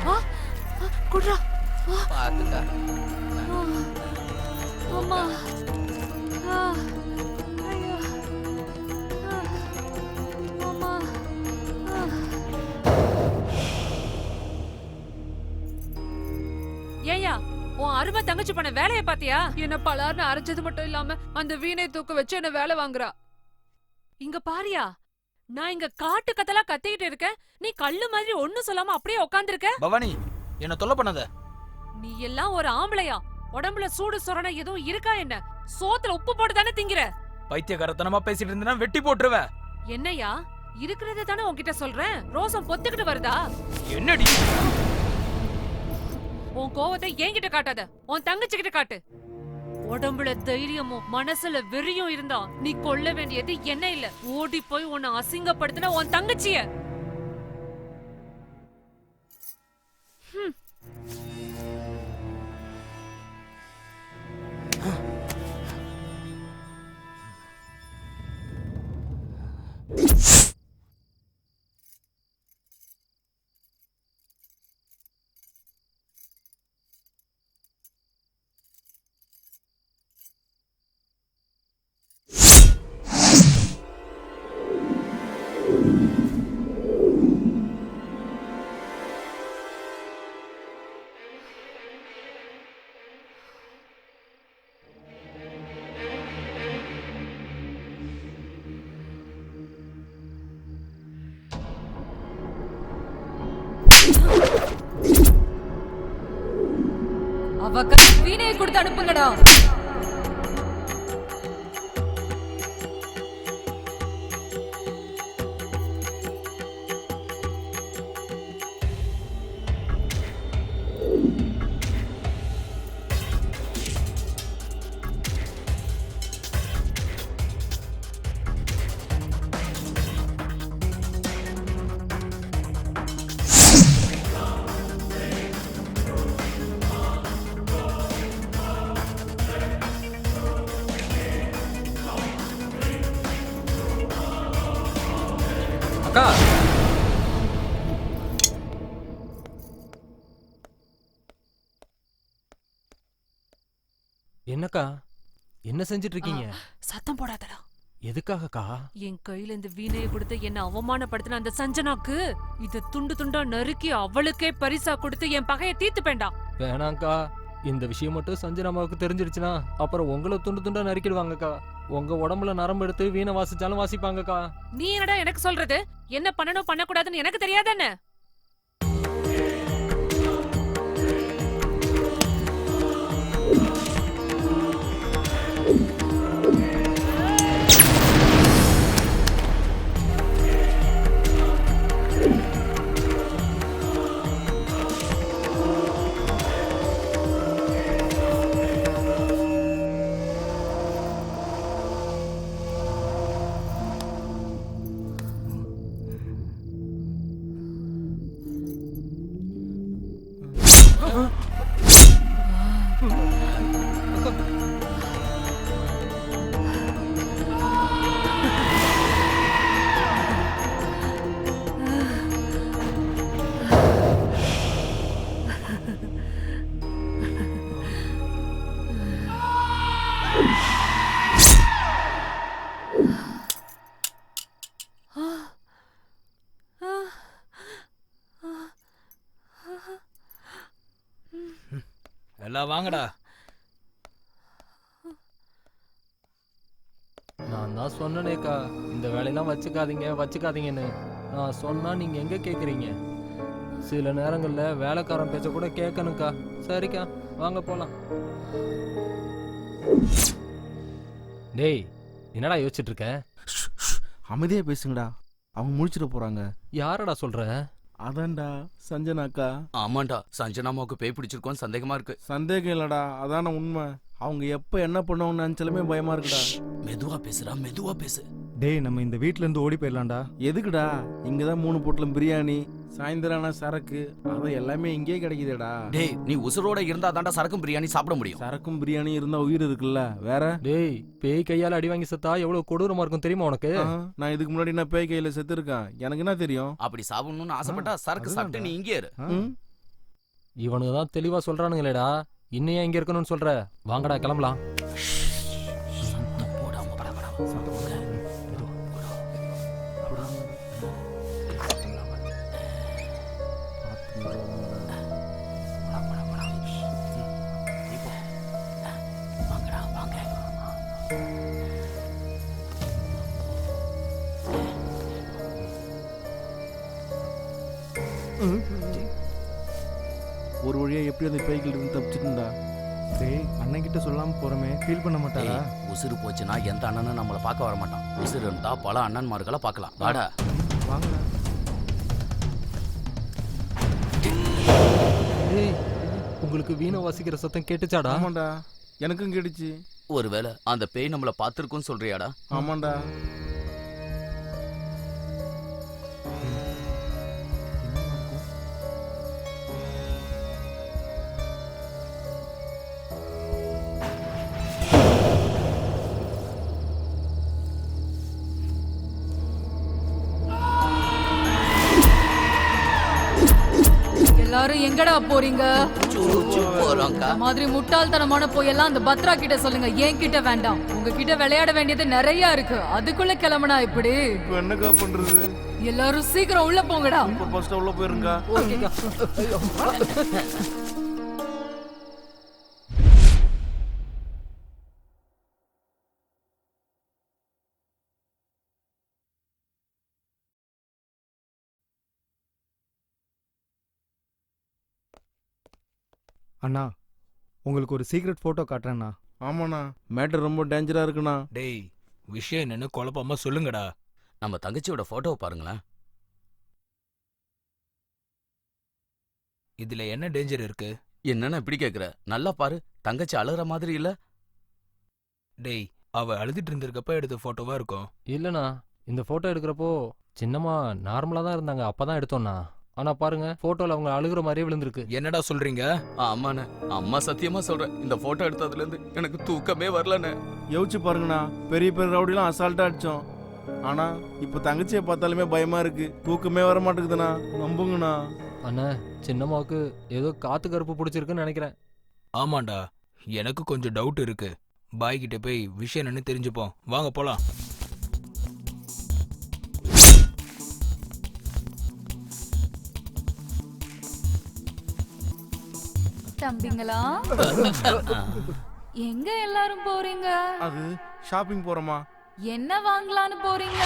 குட்ரா. பாத்துக்கா. அம்மா. ஐயோ. அம்மா. ஏயா உன் அருமை தங்கச்சி பண்ண வேலையை பாத்தியா? என்ன பலார்னு அரைச்சது மட்டும் இல்லாம அந்த வீணை தூக்க வச்சு என்ன வேலை வாங்குறா. இங்க பாரியா, நான் இங்க காட்டு கத்தலா கத்திக்கிட்டு இருக்கேன், நீ கல்லு மாதிரி ஒண்ணும் சொல்லாம அப்படியே உட்கார்ந்திருக்க. பவானி என்ன தொல்லை பண்ணாத. நீ எல்லாம் ஒரு ஆம்பளையா? உடம்புல சூடு சொரணை எதுவும் இருக்கா என்ன? சோத்துல உப்பு போட்டு தானே திங்கிற. பைத்தியக்காரத்தனமா பேசிட்டு இருந்தனா வெட்டி போட்டுருவ. என்னையா இருக்கிறத தானே உன்கிட்ட சொல்றேன், ரோசம் பொத்துக்கிட்டு வருதா? என்னடி? உன் கோவத்தை என்கிட்ட காட்டாத, உன் தங்கச்சி கிட்ட காட்டு. உடம்புல தைரியமும் மனசுல வெறியும் இருந்தா நீ கொல்ல வேண்டியது என்ன இல்ல, ஓடி போய் உன்னை அசிங்கப்படுத்தின உன் தங்கச்சிய. அவ வீணையை கொடுத்து அனுப்புங்கடா. அக்கா, என்னக்கா என்ன செஞ்சிட்டு இருக்கீங்க? சத்தம் போடாதடா. எதுக்காகக்கா? என் கையில இந்த வீணையை கொடுத்து என்ன அவமானப்படுத்தின அந்த சஞ்சனாக்கு இத துண்டு துண்டா நறுக்கி அவளுக்கே பரிசா கொடுத்து என் பகையை தீர்த்துப்பேன்டா. வேணாங்க்கா, இந்த விஷயம் மட்டும் சஞ்சனாமாவுக்கு தெரிஞ்சிருச்சுன்னா அப்புறம் உங்களை துண்டு துண்டா நறுக்கிடுவாங்கக்கா. உங்க உடம்புல நரம்பு எடுத்து வீணை வாசிச்சாலும் வாசிப்பாங்கக்கா. நீ என்னடா எனக்கு சொல்றது? என்ன பண்ணணும் பண்ணக்கூடாதுன்னு எனக்கு தெரியாதானே? எல்லாம் வாங்கடா. நான் தான் சொன்னேனேக்கா, இந்த வேலையெல்லாம் வச்சுக்காதீங்கன்னு. நான் சொன்னா நீங்க எங்க கேக்குறீங்க? சில நேரங்கள்ல வேலைக்காரன் பேச்ச கூட கேட்கணும்க்கா. சரிக்கா, வாங்க போலாம். டேய் என்னடா யோசிச்சுட்டு இருக்க? அமைதியா பேசுங்கடா, அவங்க முடிச்சிட போறாங்க. யாரடா சொல்ற? அதான்டா சஞ்சனாக்கா. ஆமாண்டா, சஞ்சனாமாவுக்கு பேய் பிடிச்சிருக்கோன்னு சந்தேகமா இருக்கு. சந்தேகம் இல்லடா, அதான உண்மை. அவங்க எப்ப என்ன பண்ணுவாங்கன்னு நினைச்சாலுமே பயமா இருக்குடா. மெதுவா பேசுடா, மெதுவா பேசு. டேய் நம்ம இந்த வீட்ல இருந்து ஓடி போயிடலாம்டா. எதுக்குடா? இங்கதான் 3 பொட்டலம் பிரியாணி, சாயந்தரம் சரக்கு, அது எல்லாமே இங்கே கிடைக்குதுடா. டேய் நீ உசுரோட இருந்தா தாண்டா சரக்கும் பிரியாணி சாப்பிட முடியும். சரக்கும் பிரியாணி இருந்தா உயிர் இருக்குல்ல, வேற? டேய் பேய் கையால அடி வாங்கி செத்தா எவ்வளவு கொடூரமா இருக்கும் தெரியுமா உனக்கு? நான் இதுக்கு முன்னாடி நான் பேய் கையில செத்து இருக்கேன், எனக்கு என்ன தெரியும்? அப்படி சாப்பிடணும்னு ஆசைப்பட்டா சரக்கு சாப்பிட்டு நீ இங்கே இரு. இவனுக்கு தான் தெளிவா சொல்றானுங்களேடா, இன்னும் ஏன் இங்க இருக்கணும்னு சொல்ற? வாங்கடா கிளம்பலாம். ஒரு வழியா எப்படி அந்த பேய்கள் இருந்து தப்பிச்சுட்டா? டேய் அண்ணன் கிட்ட சொல்லாம போறமே, ஃபீல் பண்ண மாட்டாரா? உசுறு போச்சுன்னா எந்த அண்ணனும் நம்மள பார்க்க வர மாட்டான். உசுறு இருந்தா பல அண்ணன்மார்களை பார்க்கலாம். வாடா வாங்கடா. டேய் உங்களுக்கு வீணை வாசிக்கிற சத்தம் கேட்டுச்சாடா? ஆமாண்டா, எனக்கும் கேட்டுச்சு. ஒருவேளை அந்த பேய் நம்மள பார்த்திருக்குன்னு சொல்றியாடா? ஆமாண்டா. எல்லாரும் எங்கடா போறீங்க? போறோம்க்கா. மாதிரி முட்டாள்தனமான போயெல்லாம் அந்த பத்ரா கிட்ட சொல்லுங்க, என் கிட்ட வேண்டாம். உங்ககிட்ட விளையாட வேண்டியது நிறைய இருக்கு, அதுக்குள்ள கிளம்புனா இப்படி என்னக்கா பண்றது? எல்லாரும் சீக்கிரம் உள்ள போங்கடா. ஃபர்ஸ்ட் உள்ள போயிருங்க. ஓகேக்கா. அண்ணா உங்களுக்கு ஒரு சீக்ரெட் போட்டோ காட்டுறேண்ணா. ஆமாண்ணா, மேட்டர் ரொம்ப டேஞ்சரா இருக்குண்ணா. டேய் விஷயம் என்னன்னு குழப்பமா சொல்லுங்கடா. நம்ம தங்கச்சியோட போட்டோவை பாருங்களேன். இதுல என்ன டேஞ்சர் இருக்கு? என்னன்னு இப்படி கேக்குற? நல்லா பாரு, தங்கச்சி அழுற மாதிரி இல்ல? டேய் அவ அழுதுட்டு இருந்திருக்கப்ப எடுத்த போட்டோவா இருக்கும். இல்லண்ணா, இந்த போட்டோ எடுக்கிறப்போ சின்னமா நார்மலா தான் இருந்தாங்க, அப்பதான் எடுத்தோம்னா. ஆனா பாருங்க, போட்டோல அவங்க அழுகுற மாதிரியே விழுந்திருக்கு. என்னடா சொல்றீங்க? ஆமாண்ணே, அம்மா சத்தியமா சொல்றேன், இந்த போட்டோ எடுத்ததுல இருந்து எனக்கு தூக்கமே வரலண்ணே. யோசிச்சு பாருங்கண்ணா, பெரிய பெரிய ரவுடிலாம் அசால்ட்டா அடிச்சோம். ஆனா இப்ப தங்கச்சியை பார்த்தாலுமே பயமா இருக்கு, தூக்கமே வர மாட்டேங்குதுண்ணா. நம்புங்கண்ணா. அண்ணா சின்னம்மாவுக்கு ஏதோ காத்து கருப்பு பிடிச்சிருக்குன்னு நினைக்கிறேன். ஆமாண்டா, எனக்கு கொஞ்சம் டவுட் இருக்கு. பாய் கிட்ட போய் விஷயம் என்னன்னு தெரிஞ்சுப்போம். வாங்க போலாம். தம்பிங்களா, எங்க எல்லாரும் போறீங்க? அது ஷாப்பிங் போறோமா? என்ன வாங்கலான்னு போறீங்க?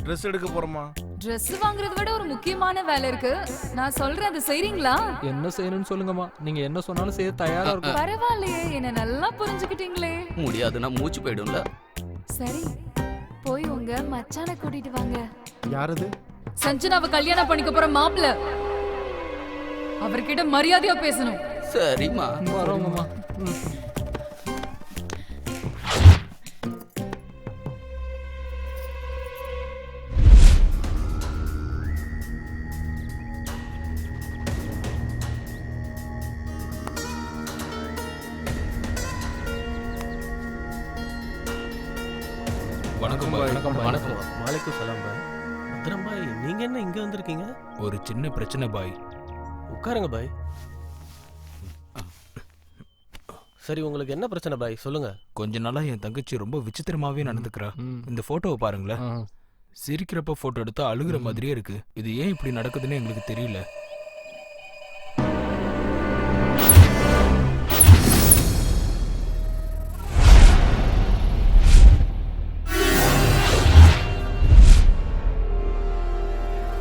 ட்ரெஸ் எடுக்க போறோமா? Dress வாங்குறத விட ஒரு முக்கியமான வேலை இருக்கு, நான் சொல்றேன், அதை செய்றீங்களா? என்ன செய்யணும்னு சொல்லுங்கம்மா, நீங்க என்ன சொன்னாலும் செய்ய தயாரா இருக்கும். பரவாயில்லையே, என்ன நல்லா புரிஞ்சுக்கிட்டீங்களே. முடியாதுன்னா மூச்சு போயிடும்ல. சரி, போய் உங்க மச்சானை கூட்டிட்டு வாங்க. யாரது? சஞ்சனாவை கல்யாணம் பண்ணிக்க போற மாப்பிள்ள, அவர்கிட்ட மரியாதையா பேசணும். சரிம்மா, வரோங்கம்மா. வணக்கம் பாய். வணக்கம். வாலைக்கும் சலாம் பாய். பத்ரம் பாய், நீங்க என்ன இங்க வந்திருக்கீங்க? ஒரு சின்ன பிரச்சனை பாய். உட்காருங்க பாய். சரி, உங்களுக்கு என்ன பிரச்சனை பாய், சொல்லுங்க. கொஞ்ச நாளா என் தங்கச்சி ரொம்ப விசித்திரமாவே நடந்துக்கிறா. இந்த போட்டோவை பாருங்களேன். சிரிக்கிறப்ப போட்டோ எடுத்தா அழுகுற மாதிரியே இருக்கு. இது ஏன் இப்படி நடக்குதுன்னு எங்களுக்கு தெரியல.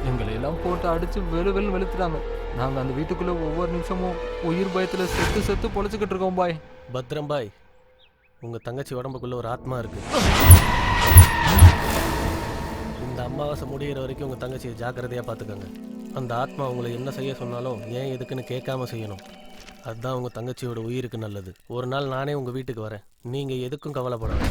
எங்களை எல்லாம் போட்டு அடிச்சு வெளு வெளுத்துட்டாங்க. நாங்க அந்த வீட்டுக்குள்ள ஒவ்வொரு நிமிஷமும் உயிர் பயத்துல செத்து செத்து பொழைச்சுக்கிட்டு இருக்கோம் பாய். பத்ரம் பாய், உங்கள் தங்கச்சி உடம்புக்குள்ள ஒரு ஆத்மா இருக்கு. இந்த அமாவாசை முடிகிற வரைக்கும் உங்கள் தங்கச்சியை ஜாக்கிரதையாக பார்த்துக்கோங்க. அந்த ஆத்மா உங்களை என்ன செய்ய சொன்னாலும் ஏன் எதுக்குன்னு கேட்காம செய்யணும். அதுதான் உங்கள் தங்கச்சியோட உயிருக்கு நல்லது. ஒரு நாள் நானே உங்கள் வீட்டுக்கு வரேன். நீங்கள் எதுக்கும் கவலைப்படாது.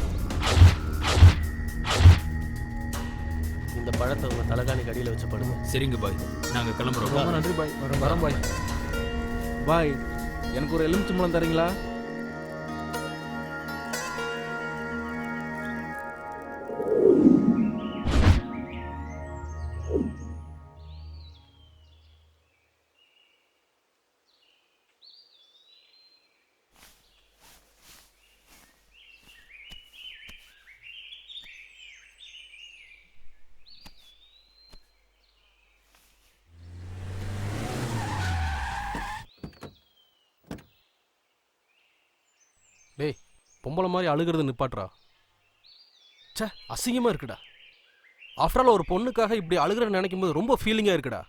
இந்த பழத்தை உங்கள் தலைகாணி கடியில் வச்சு படுங்க. சரிங்க பாய், நாங்கள் கிளம்புறோம். ரொம்ப நன்றி பாய். வரோம் பாய். பாய், எனக்கு ஒரு எலுமிச்சம்பழம் தரீங்களா? டேய், பொம்பளை மாதிரி அழுகிறது நிப்பாட்றா. சே, அசிங்கமாக இருக்குடா. ஆஃப்டர் ஆல் ஒரு பொண்ணுக்காக இப்படி அழுகிறன்னு நினைக்கும் போது ரொம்ப ஃபீலிங்காக இருக்குடா.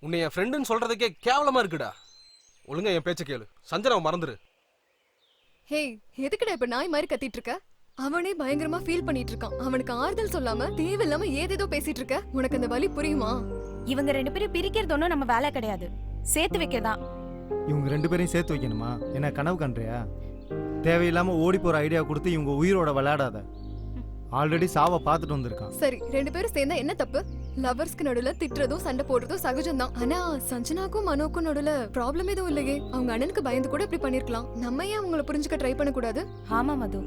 உன்னை என் ஃப்ரெண்டுன்னு சொல்கிறதுக்கே கேவலமாக இருக்குடா. ஒழுங்கா என் பேச்சை கேளு. சஞ்சனாவை மறந்துடு. ஹே, எதுக்குடா இப்ப நாய் மாதிரி கத்திட்டு இருக்க? அவனே பயங்கரமா ஃபீல் பண்ணிட்டு இருக்கான். அவனுக்கு ஆறுதல் சொல்லாம தேவையில்லாம ஏதேதோ பேசிட்டு இருக்க. உனக்கு அந்த வலி புரியுமா? இவங்க 2 பேரும் பிரிக்கிறது ஒன்றும் நம்ம வேலை கிடையாது, சேர்த்து வைக்கதான். இவங்க 2 பேரையும் சேர்த்து வைக்கணுமா? என்ன கனவு கண்றியா? தேவையில்லாம ஓடி போற ஐடியா கொடுத்து இவங்க உயிரோட விளையாடாத. ஆல்ரெடி சாவை பார்த்துட்டு வந்திருக்கான். சரி, 2 பேரும் சேர்ந்தா என்ன தப்பு? லவர்ஸ்க்கு நடுவுல திட்டுறதும் சண்டை போடுறதும் சகஜம்தான். ஆனா சஞ்சனாக்கும் மனோக்கும் நடுவுல ப்ராப்ளம் எதுவும் இல்லையே. அவங்க அண்ணனுக்கு பயந்து கூட இப்படி பண்ணிருக்கலாம். நம்ம ஏன் அவங்கள புரிஞ்சுக்க ட்ரை பண்ண கூடாது? ஆமா மது,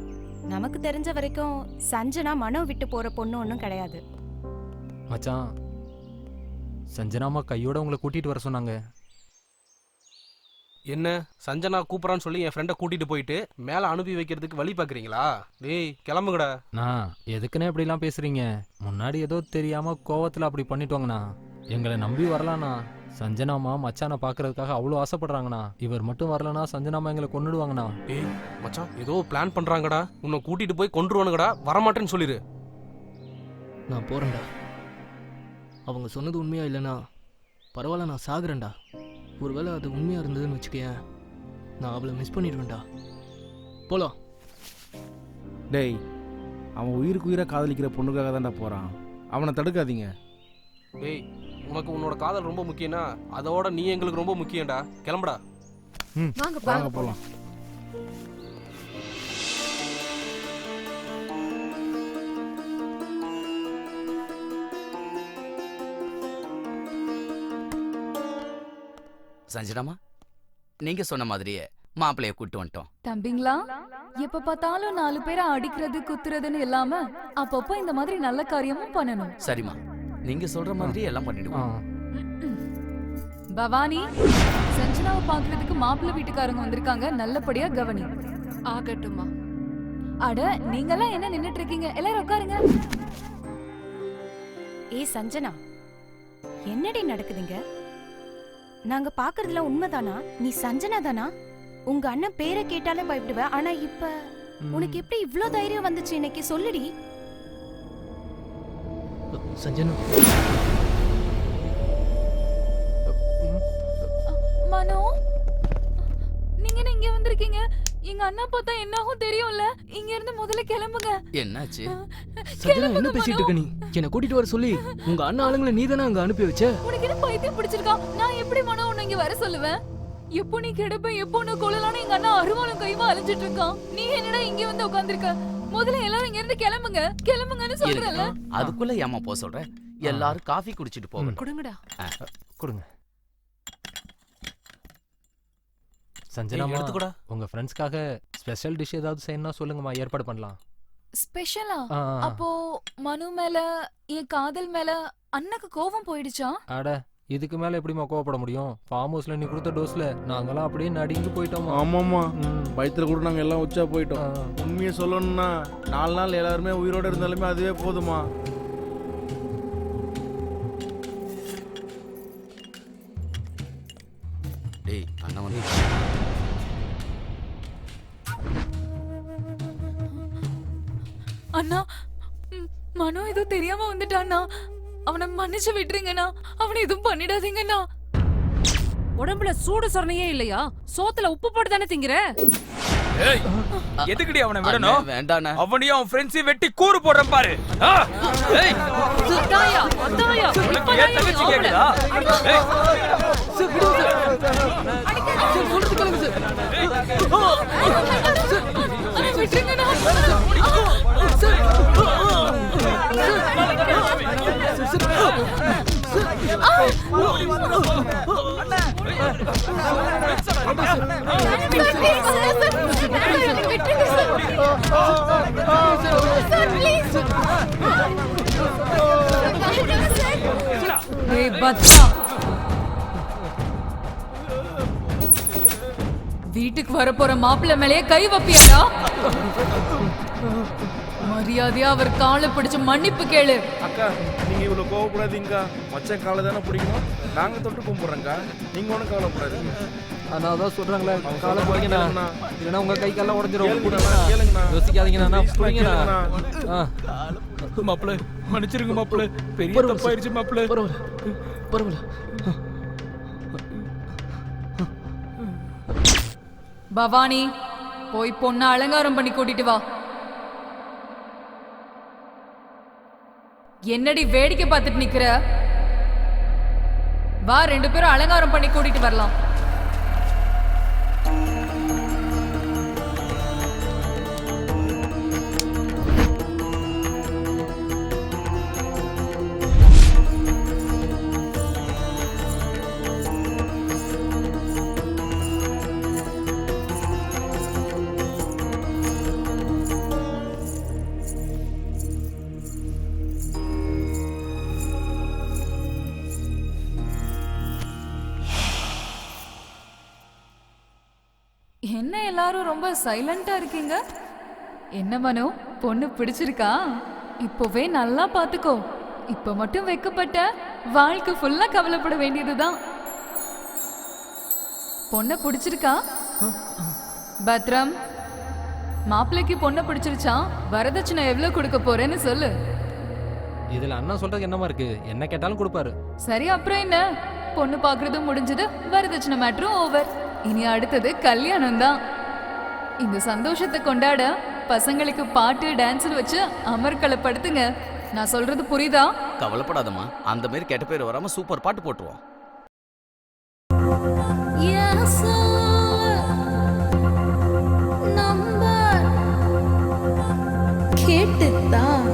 நமக்கு தெரிஞ்ச வரைக்கும் சஞ்சனா மனோ விட்டு போற பொண்ணு ஒன்றும் கிடையாது. மச்சான், சஞ்சனாமா கையோட உங்களை கூட்டிட்டு வர சொன்னாங்க. என்ன சஞ்சனா கூப்பிட்றான்னு சொல்லி என் ஃப்ரெண்டை கூட்டிட்டு போயிட்டு மேலே அனுப்பி வைக்கிறதுக்கு வழி பார்க்குறீங்களா? டேய், கிளம்புங்கடா. நான் எதுக்குன்னே இப்படிலாம் பேசுறீங்க? முன்னாடி ஏதோ தெரியாம கோவத்துல அப்படி பண்ணிட்டோங்கண்ணா. எங்களை நம்பி வரலாண்ணா. சஞ்சனாமா மச்சானை பார்க்கறதுக்காக அவ்வளோ ஆசைப்படுறாங்கண்ணா. இவர் மட்டும் வரலனா சஞ்சனாமா எங்களை கொன்னுடுவாங்கண்ணா. டேய் மச்சான், ஏதோ பிளான் பண்ணுறாங்கடா. உன்னை கூட்டிட்டு போய் கொன்றுவானுங்கடா. வரமாட்டேன்னு சொல்லிடு. நான் போறேன்டா. அவங்க சொன்னது உண்மையா இல்லைனா பரவாயில்ல, நான் சாகுறேன்டா. ஒருவேளை அது உண்மையா இருந்ததுன்னு வச்சுக்கேன், நான் அவளை மிஸ் பண்ணிடுவேன்டா. போலாம். டேய், அவன் உயிருக்கு உயிராக காதலிக்கிற பொண்ணுக்காக தான்டா போகிறான். அவனை தடுக்காதீங்க. டேய், உனக்கு உன்னோட காதல் ரொம்ப முக்கியம்னா அதோட நீ எங்களுக்கு ரொம்ப முக்கியம்டா. கிளம்புடா. வாங்க போகலாம். சஞ்சனாமா, நீங்க சொன்ன மாதிரியே மாப்பிள்ளைய கூட்டு வந்துட்டோம். தம்பிங்களா, எப்ப பார்த்தாலும் 4 பேரை அடிக்கிறது குத்துறதுன்னு இல்லாம அப்பப்போ இந்த மாதிரி நல்ல காரியமும் பண்ணணும். சரிம்மா, நீங்க சொல்ற மாதிரி எல்லாம் பண்ணிடுவோம். பவானி, சஞ்சனாவை பாக்குறதுக்கு மாப்பிள்ளை வீட்டுக்காரங்க வந்திருக்காங்க, நல்லபடியா கவனி. ஆகட்டுமா. அட, நீங்கெல்லாம் என்ன நின்னுட்டு இருக்கீங்க? எல்லாரும் உட்காருங்க. ஏய் சஞ்சனா, என்னடி நடக்குதுங்க? நாங்க பாக்குறதுல உண்மைதானா? நீ சஞ்சனா தானா? உங்க அண்ணன் பேரை கேட்டாலே பயப்படுவ. ஆனா இப்ப உனக்கு எப்படி இவ்ளோ தைரியம் வந்துச்சு? இன்னைக்கு சொல்லுடி. சஞ்சனா, மனோ, நீங்க என்ன இங்க வந்திருக்கீங்க? எங்க அண்ணா பார்த்தா என்னாகும் தெரியும்ல. இங்க இருந்து முதல்ல கிளம்புங்க. என்னாச்சு? சஞ்சனா, என்ன பேசிட்டு இருக்க நீ? என்ன கூட்டிட்டு வர சொல்லி உங்க அண்ணா ஆளுங்களை நீ தானே அங்க அனுப்பி வச்ச? உனக்கு என்ன பைத்தியம் பிடிச்சிருக்கா? நான் எப்படி மனோ உன்னை இங்க வர சொல்லுவேன்? எப்போ நீ கிடப்ப, எப்போ நான் கொள்ளலான்னு எங்க அண்ணா அருவாளும் கைமா அலைஞ்சிட்டு இருக்கான். நீ என்னடா இங்க வந்து உட்கார்ந்திருக்க? முதல்ல எல்லாரும் இங்க இருந்து கிளம்புங்க, கிளம்புங்கன்னு சொல்றேன்ல. அதுக்குள்ள ஏமா போ சொல்ற? எல்லாரும் காஃபி குடிச்சிட்டு போங்க. கொடுங்கடா. கொடுங்க. சஞ்சனாமா, எடுத்துக்கூடா. உங்க ஃப்ரெண்ட்ஸ்க்காக ஸ்பெஷல் டிஷ் ஏதாவது செய்யணும்னா சொல்லுங்கம்மா, ஏற்பாடு பண்ணலாம். ஸ்பெஷலா? ஆ. அப்போ மனு மேல, என் காதல் மேல அண்ணனுக்கு கோவம் போயிடுச்சா? அட, இதுக்கு மேல எப்படிமா கோவப்பட முடியும்? ஃபார்ம் ஹவுஸ்ல நீ கொடுத்த டோஸ்ல நாங்கெல்லாம் அப்படியே நடுங்கி போயிட்டோமா. ஆமாம்மா, பயத்தில் கூட நாங்கள் எல்லாம் உச்சா போயிட்டோம். உண்மையை சொல்லணும்னா 4 நாள் எல்லாருமே உயிரோட இருந்தாலுமே அதுவே போதுமா. டேய், அண்ணா வந்து அண்ணா, மனோ ஏதோ தெரியாம வந்துட்டான்னா, அவனை மன்னிச்சு விட்டுருங்கண்ணா. அவனை எதுவும் பண்ணிடாதீங்கண்ணா. உடம்புல சூடு சொரணையே இல்லையா? சோத்துல உப்பு போட்டு தானே திங்கிற? ஏய் எதுக்குடி அவனை விடணும்? வேண்டாண்ணே. அவனையும் அவன் ஃப்ரெண்ட்ஸையும் வெட்டி கூறு போடுறேன் பாரு. ஏய் அத்தாயா அத்தாயா உனக்கு ஏன் தங்கச்சி கேக்குதா? ஏய் சார் விடுங்க சார் சொல்றது கேளுங்க சார் விட்டுருங்கண்ணா வீட்டுக்கு வரப்போற மாப்பிள்ளை மேலேயே கை வைப்பியாடா? மரியாதையா அவர் காலை பிடிச்சு மன்னிப்பு கேளு. அக்கா நீங்க இவ்வளவு கோவப்படாதீங்கக்கா. மச்சான் காலை தானே பிடிக்கணும், நாங்க தொட்டு கும்பிடுறோங்க. நீங்க ஒன்றும் கவலைப்படாதீங்க. அண்ணா அதான் சொல்றாங்களே காலை பிடிங்கண்ணா, இல்லைன்னா உங்க கை காலெல்லாம் உடஞ்சிரும். கேளுங்கண்ணா, யோசிக்காதீங்கண்ணா, பிடிங்கண்ணா. மாப்பிள்ள மன்னிச்சிருங்க மாப்பிள்ள, பெரிய தப்பாயிருச்சு மாப்பிள்ள. பரவாயில்ல. பவானி போய் பொண்ணை அலங்காரம் பண்ணி கூட்டிட்டு வா. என்னடி வேடிக்கை பார்த்துட்டு நிக்கிற? வா, 2 பேரும் அலங்காரம் பண்ணி கூட்டிட்டு வரலாம். என்ன எல்லாரும் ரொம்ப சைலண்டா இருக்கீங்க? என்ன மனோ, பொண்ணு பிடிச்சிருக்கா? இப்போவே நல்லா பாத்துக்கோ. இப்ப மட்டும் வெக்கப்பட்ட வாழ்க்கை ஃபுல்லா கவலைப்பட வேண்டியதுதான். பொண்ணை பிடிச்சிருக்கா? பத்ரம், மாப்பிள்ளைக்கு பொண்ணை பிடிச்சிருச்சா? வரதட்சணை எவ்வளவு கொடுக்க போறேன்னு சொல்லு. இதுல அண்ணா சொல்றதுக்கு என்னமா இருக்கு? என்ன கேட்டாலும் கொடுப்பாரு. சரி, அப்புறம் என்ன? பொண்ணு பாக்குறதும் முடிஞ்சது, வரதட்சணை மேட்டரும் ஓவர். இனி அடுத்தது கல்யாணம் தான். இந்த சந்தோஷத்தை கொண்டாட பசங்களுக்கு பாட்டு டான்ஸ் வச்சு அமர்க்களப்படுத்துங்க. நான் சொல்றது புரியுதா? கவலைப்படாதம்மா, அந்த மாதிரி கெட்ட பேர் வராம சூப்பர் பாட்டு போட்டுருவோம். கேட்டுதான்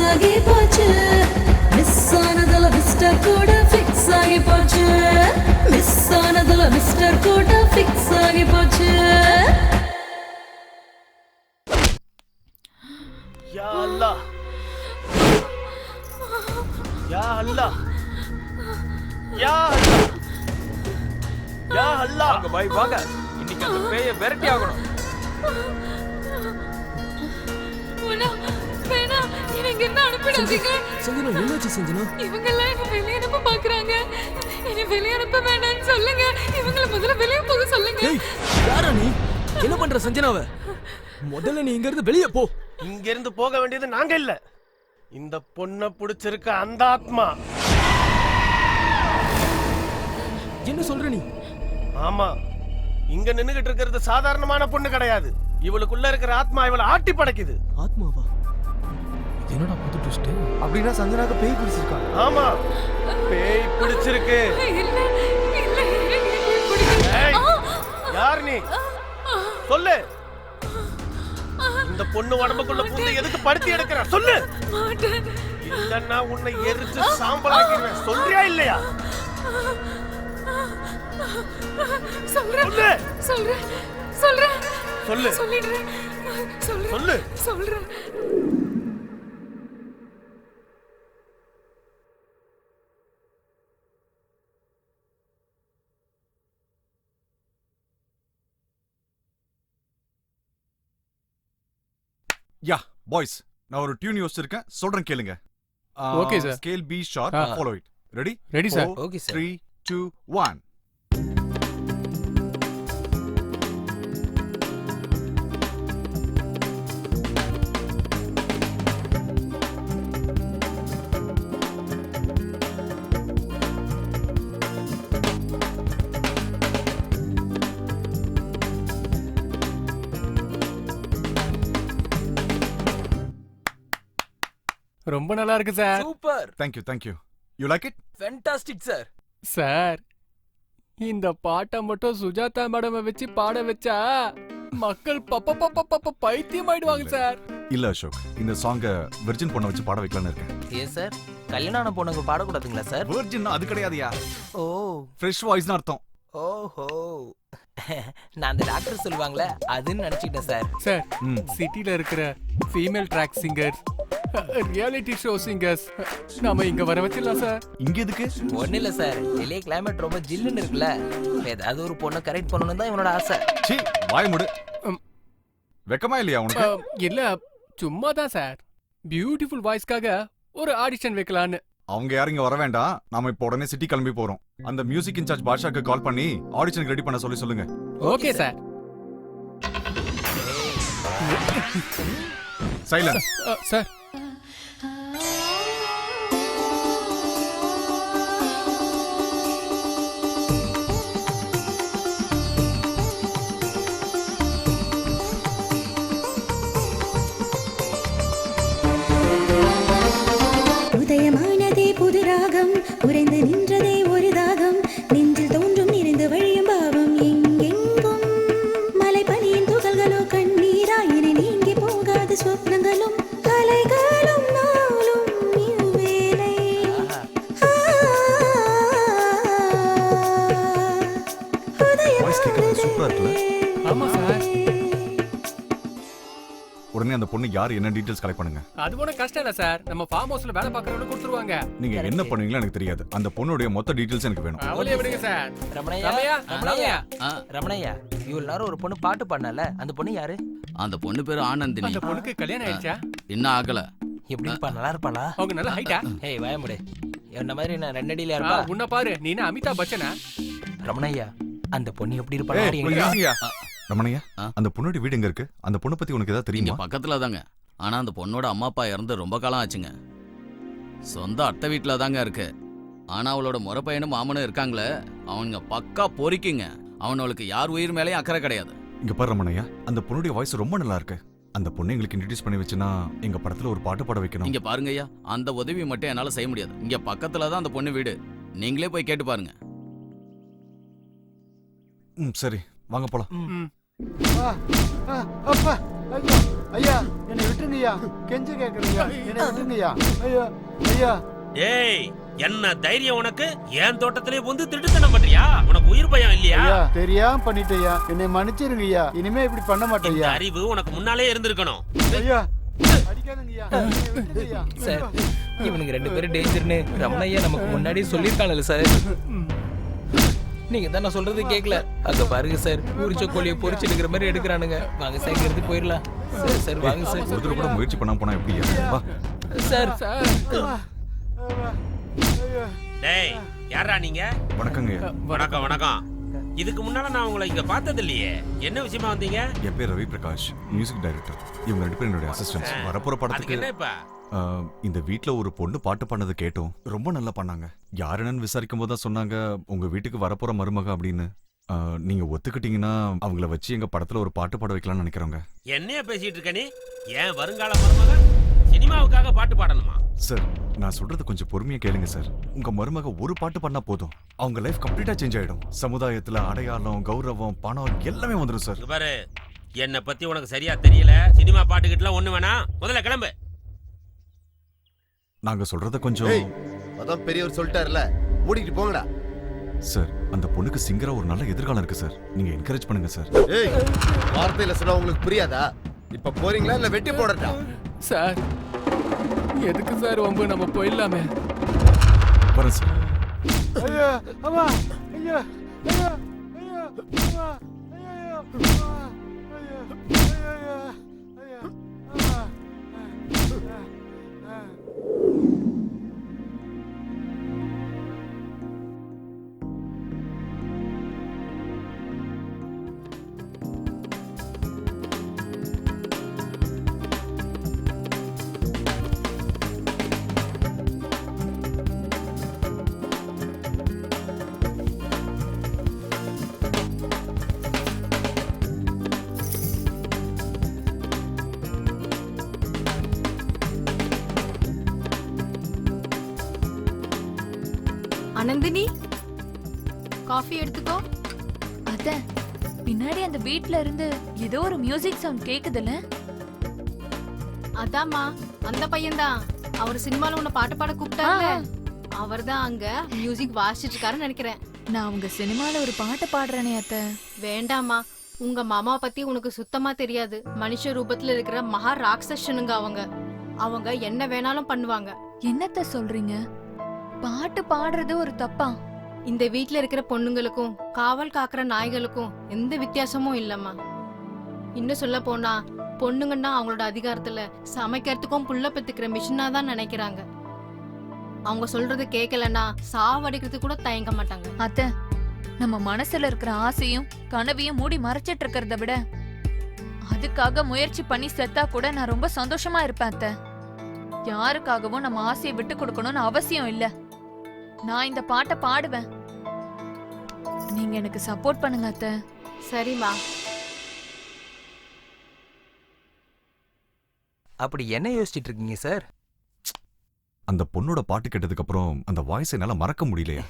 ஆகி போச்சு மிஸ் ஆனதுல மிஸ்டர் கூட ஃபிக்ஸ் ஆகி போச்சு மிஸ் ஆனதுல மிஸ்டர் கூட ஃபிக்ஸ் ஆகி போச்சு யா அல்லாஹ் யா அல்லாஹ் யா அல்லாஹ் யா அல்லாஹ் வாங்க பாய் வாங்க, இன்னைக்கு அந்த பேயை விரட்டி ஆகணும். வேணா எனக்கு என்ன அனுப்பிடாதீங்க. சஞ்சனா என்னாச்சு சஞ்சனா? இவங்க எல்லாம் என்ன வெளியே அனுப்ப பாக்குறாங்க. என்ன வெளியே அனுப்ப வேண்டாம்னு சொல்லுங்க. இவங்கள முதல்ல வெளியே போக சொல்லுங்க. ஏய் யாரா நீ? என்ன பண்ற சஞ்சனாவை? முதல்ல நீ இங்க இருந்து வெளியே போ. இங்க இருந்து போக வேண்டியது நாங்க இல்ல, இந்த பொண்ணை பிடிச்சிருக்க அந்த ஆத்மா. என்ன சொல்ற நீ? ஆமா, இங்க நின்னுகிட்டு இருக்கிறது சாதாரணமான பொண்ணு கிடையாது. இவளுக்குள்ள இருக்கிற ஆத்மா இவளை ஆட்டி படைக்குது. ஆத்மாவா? என்னடா புது ட்விஸ்ட்? அப்படின்னா சஞ்சனாக்கு பேய் பிடிச்சிருக்கா? ஆமா, பேய் பிடிச்சிருக்கு. ஏய், யார் நீ? சொல்லு. இந்த பொண்ணு உடம்புக்குள்ள பூந்து எதுக்கு படுத்தி எடுக்கிற? சொல்லு. இல்லன்னா உன்னை எரிச்சு சாம்பலாக்கிடுவேன். சொல்றியா இல்லையா? சொல்றேன் சொல்றேன் சொல்றேன் சொல்லு. சொல்லிடுறேன். சொல்லு. சொல்றேன். யா பாய்ஸ், நான் ஒரு டியூன் யோசிச்சிருக்கேன், சொல்றேன் கேளுங்க. Okay, sir. Scale be sharp, follow it. Ready? Ready, sir. Okay, sir. 3 2 1. ரொம்ப நல்லா இருக்கு sir. Super. Thank you. You like it? Fantastic sir. Sir இந்த பாட்டை மட்டும் சுஜாதா மேடம் வச்சு பாட வச்சா மக்கள் பைத்தியம் ஆயிடுவாங்க சார். இல்ல அசோக், இந்த சாங்க வெர்ஜின் பொண்ணை வச்சு பாட வைக்கலாம்னு இருக்கேன். ஏன் சார் கல்யாணம் பொண்ணுங்க பாடக்கூடாதுங்களா சார்? வெர்ஜின் அது கிடையாதுயா. ஓ ஃப்ரெஷ் வாய்ஸ்னு அர்த்தம். ஓஹோ, நான் அந்த டாக்டர் சொல்லுவாங்களே அதுன்னு நினைச்சிட்டேன் சார். சார் சிட்டில இருக்கிற female track singers, reality show singers நாம இங்க வர வச்சிடலாம் சார். இங்க எதுக்கு? ஒண்ணு இல்ல சார், வெளியே கிளைமேட் ரொம்ப ஜில்லுன்னு இருக்குல்ல, ஏதாவது ஒரு பொண்ணை கரெக்ட் பண்ணணும் தான் இவனோட ஆசை. சீ வாய் மூடு. வெக்கமா இல்லையா உனக்கு? இல்ல சும்மா தான் சார், பியூட்டிஃபுல் வாய்ஸ்க்காக ஒரு ஆடிஷன் வைக்கலான்னு. அவங்க யாரும் இங்க வர வேண்டாம், நாம இப்போ உடனே சிட்டி கிளம்பி போறோம். அந்த மியூசிக் இன்சார்ஜ் பாஷாக்கு கால் பண்ணி ஆடிஷனுக்கு ரெடி பண்ண சொல்லுங்க. Okay sir. சைலன்ஸ். சார் உதயமானதே புது ராகம் உறைந்து நின்றதே ஒரு தாகம் நெஞ்சில் தோன்றும் நிறைந்து வழியும் பாவம் எங்கெங்கும் மலை பனியின் துகள்களோ கண்ணீராயினை நீங்கி போகாத சொப்னங்களும் கலைகளும் நாளும் இவ்வேளை சூப்பரா இருக்குல்ல? ஆமா சார். உடனே அந்த பொண்ணு யார் என்ன டீடைல்ஸ் கலெக்ட் பண்ணுங்க. அது ஒன்றும் கஷ்டம் இல்ல சார், நம்ம ஃபார்ம் ஹவுஸ்ல வேலை பார்க்கறவங்க கொடுத்துருவாங்க. நீங்க என்ன பண்ணுவீங்களோ எனக்கு தெரியாது, அந்த பொண்ணுடைய மொத்த டீடைல்ஸ் எனக்கு வேணும். அவளே விடுங்க சார். ரமணையா இவ்வளவு நேரம் ஒரு பொண்ணு பாட்டு பாடினால அந்த பொண்ணு யாரு? அந்த பொண்ணு பேரு ஆனந்தினி. அந்த பொண்ணுக்கு கல்யாணம் ஆயிடுச்சா? இன்னும் ஆகல. எப்படிப்பா நல்லா இருப்பாளா? அவங்க நல்ல ஹைட்டா? ஏய் வாய முடி, என்ன மாதிரி நான் ரெண்டடியில இருப்பா. உன்ன பாரு, நீ என்ன அமிதாப் பச்சனா? ரமணையா அந்த பொண்ணு எப்படி ஏய், கொஞ்சம் இருப்பாளா? ஈஸியா. ரமணையா, அந்த பொண்ணோட வீடு எங்க இருக்கு? அந்த பொண்ணு பத்தி உனக்கு ஏதாவது இங்க தெரியுமா? பக்கத்துல தாங்க. ஆனா அந்த பொண்ணோட அம்மா அப்பா இறந்து ரொம்ப காலம் ஆச்சுங்க. சொந்த அத்தை வீட்டுல தாங்க இருக்கு. ஆனா அவளோட முறை பையனும் மாமனும் இருக்காங்களே, அவங்க பக்கா பொறிக்குங்க. அவனுக்கு யார் உயிர் மேலேயும் அக்கறை கிடையாது. இங்க பாரு ரமணையா, அந்த பொண்ணுடைய வாய்ஸ் ரொம்ப நல்லா இருக்கு. அந்த பொண்ணை எங்களுக்கு இன்ட்ரோடியூஸ் பண்ணி வச்சுனா எங்க படத்துல ஒரு பாட்டு பாட வைக்கணும். இங்க பாருங்க ஐயா, அந்த உதவி மட்டும் என்னால செய்ய முடியாது. இங்க பக்கத்துல தான் அந்த பொண்ணு வீடு. நீங்களே போய் கேட்டு பாருங்க. சரி வாங்க போலாம். அப்பா ஐயோ ஐயா என்னை விட்டுருங்கய்யா, கெஞ்ச கேக்குறீங்க, என்னை விட்டுருங்கய்யா. ஐயா ஐயா. ஏய், என்ன தைரியம் உனக்கு? என் தோட்டத்திலே வந்து திருட்டுத்தனம் பண்றியா? உனக்கு உயிர் பயம் இல்லையா? ஐயா தெரியாம பண்ணிட்டேயா, என்னை மன்னிச்சிருங்கய்யா, இனிமே இப்படி பண்ண இந்த மாட்டேயா. அறிவு உனக்கு முன்னாலே இருந்திருக்கணும். ஐயா அடிக்காதங்கய்யா, என்னை விட்டுருங்கய்யா. சார் இவனுங்க 2 பேரும் டேஞ்சர்னு ரமணையா நமக்கு முன்னாடியே சொல்லியிருக்காங்கல்ல சார். நீங்க தான் நான் சொல்றது கேட்கல. அங்க பாருங்க சார், உரிச்ச கோழியை பொரிச்சு எடுக்கிற மாதிரி எடுக்கிறானுங்க. வாங்க சார், இங்கிருந்து போயிடலாம். சார் சார் வாங்க சார். ஒரு தடவை கூட முயற்சி பண்ணாம போனா எப்படியா? வா. சார் டேய், யாரா நீங்க? வணக்கங்க. வணக்கம் வணக்கம். இதுக்கு முன்னால நான் உங்களை இங்க பார்த்தது இல்லையே. என்ன விஷயமா வந்தீங்க? என் பேர் ரவி பிரகாஷ், மியூசிக் டைரக்டர். இவங்க 2 பேரும் என்னுடைய அசிஸ்டன்ட்ஸ். வரப்போற அதுக்கு படத்துக்கு என்ன இப்ப? இந்த வீட்ல ஒரு பொண்ணு பாட்டு பண்ணது கேட்டோம். ரொம்ப நல்லா பண்ணாங்க. யாருன்னு விசாரிக்கும் போது தான் சொன்னாங்க உங்க வீட்டுக்கு வரப்போற மருமக அப்படின்னு. நீங்க ஒத்துக்கிட்டீங்கன்னா அவங்கள வச்சு எங்க படத்துல ஒரு பாட்டு பாட வைக்கலாம்னு நினைக்கிறோங்க. என்னைய பேசிட்டு இருக்க நீ? ஏன் வருங்கால மருமக சினிமாவுக்காக பாட்டு பாடணுமா? சார் நான் சொல்றது கொஞ்சம் பொறுமையா கேளுங்க சார். உங்க மருமக ஒரு பாட்டு பண்ணா போதும், அவங்க லைஃப் கம்ப்ளீட்டா சேஞ்ச் ஆயிடும். சமுதாயத்துல அடையாளம், கௌரவம், பணம் எல்லாமே வந்துடும் சார். இங்க பாரு, என்னை பத்தி உனக்கு சரியா தெரியல. சினிமா பாட்டுக்கிட்டலாம் ஒண்ணு வேணாம். முதல்ல கிளம்பு. நாங்க சொல்றத கொஞ்சம். அதான் பெரியவர் சொல்லிட்டாருல, மூடிட்டு போங்கடா. சார் அந்த பொண்ணுக்கு சிங்கரா ஒரு நல்ல எதிர்காலம் இருக்கு சார். நீங்க என்கரேஜ் பண்ணுங்க சார். ஏய், வார்த்தையில சொன்னா உங்களுக்கு புரியாதா? இப்ப போறீங்களா இல்ல வெட்டி போடட்டா? சார் எதுக்கு சார் வம்பு, நம்ம போயிடலாமே. வரேன் சார். ஐயா அம்மா, ஐயா ஐயா ஐயா அம்மா, ஐயா அம்மா, ஐயா ஐயா ஐயா அம்மா. அனந்தினி, காஃபி எடுத்துக்கோ. அத்த, பின்னாடி அந்த வீட்ல இருந்து ஏதோ ஒரு மியூசிக் சவுண்ட் கேக்குதுல? அதாம்மா, அந்த பையன்தான். அவர் சினிமால உன்னை பாட்டு பாட கூப்பிட்டாருல, அவர்தான் அங்க மியூசிக் வாசிச்சிட்டு இருக்காருன்னு நினைக்கிறேன். நான் உங்க சினிமால ஒரு பாட்டு பாடுறேனே அத்த. வேண்டாமா, உங்க மாமா பத்தி உனக்கு சுத்தமா தெரியாது. மனுஷ ரூபத்துல இருக்கிற மகா ராட்சசனுங்க அவங்க. அவங்க என்ன வேணாலும் பண்ணுவாங்க. என்னத்த சொல்றீங்க? பாட்டு பாடுறது ஒரு தப்பா? இந்த வீட்ல இருக்கிற பொண்ணுங்களுக்கும் காவல் காக்குற நாய்களுக்கும் எந்த வித்தியாசமும் இல்லம்மா. இன்னும் சொல்ல போனா பொண்ணுங்கன்னா அவங்களோட அதிகாரத்துல சமைக்கிறதுக்கும் புள்ள பெத்துக்கிற மிஷினா தான் நினைக்கிறாங்க. அவங்க சொல்றது கேட்கலன்னா சாவடிக்கிறதுக்கு கூட தயங்க மாட்டாங்க. அத்த, நம்ம மனசுல இருக்கிற ஆசையும் கனவையும் மூடி மறைச்சிட்டு இருக்கிறத விட அதுக்காக முயற்சி பண்ணி செத்தா கூட நான் ரொம்ப சந்தோஷமா இருப்பேன் அத்த. யாருக்காகவும் நம்ம ஆசையை விட்டு கொடுக்கணும்னு அவசியம் இல்ல. நான் இந்த பாட்டை பாடுவேன். நீங்க எனக்கு சப்போர்ட் பண்ணுங்க அத்த. சரிம்மா. அப்படி என்ன யோசிச்சிட்டு இருக்கீங்க சார்? அந்த பொண்ணோட பாட்டு கேட்டதுக்கு அப்புறம் அந்த வாய்ஸ் என்னால மறக்க முடியலையா.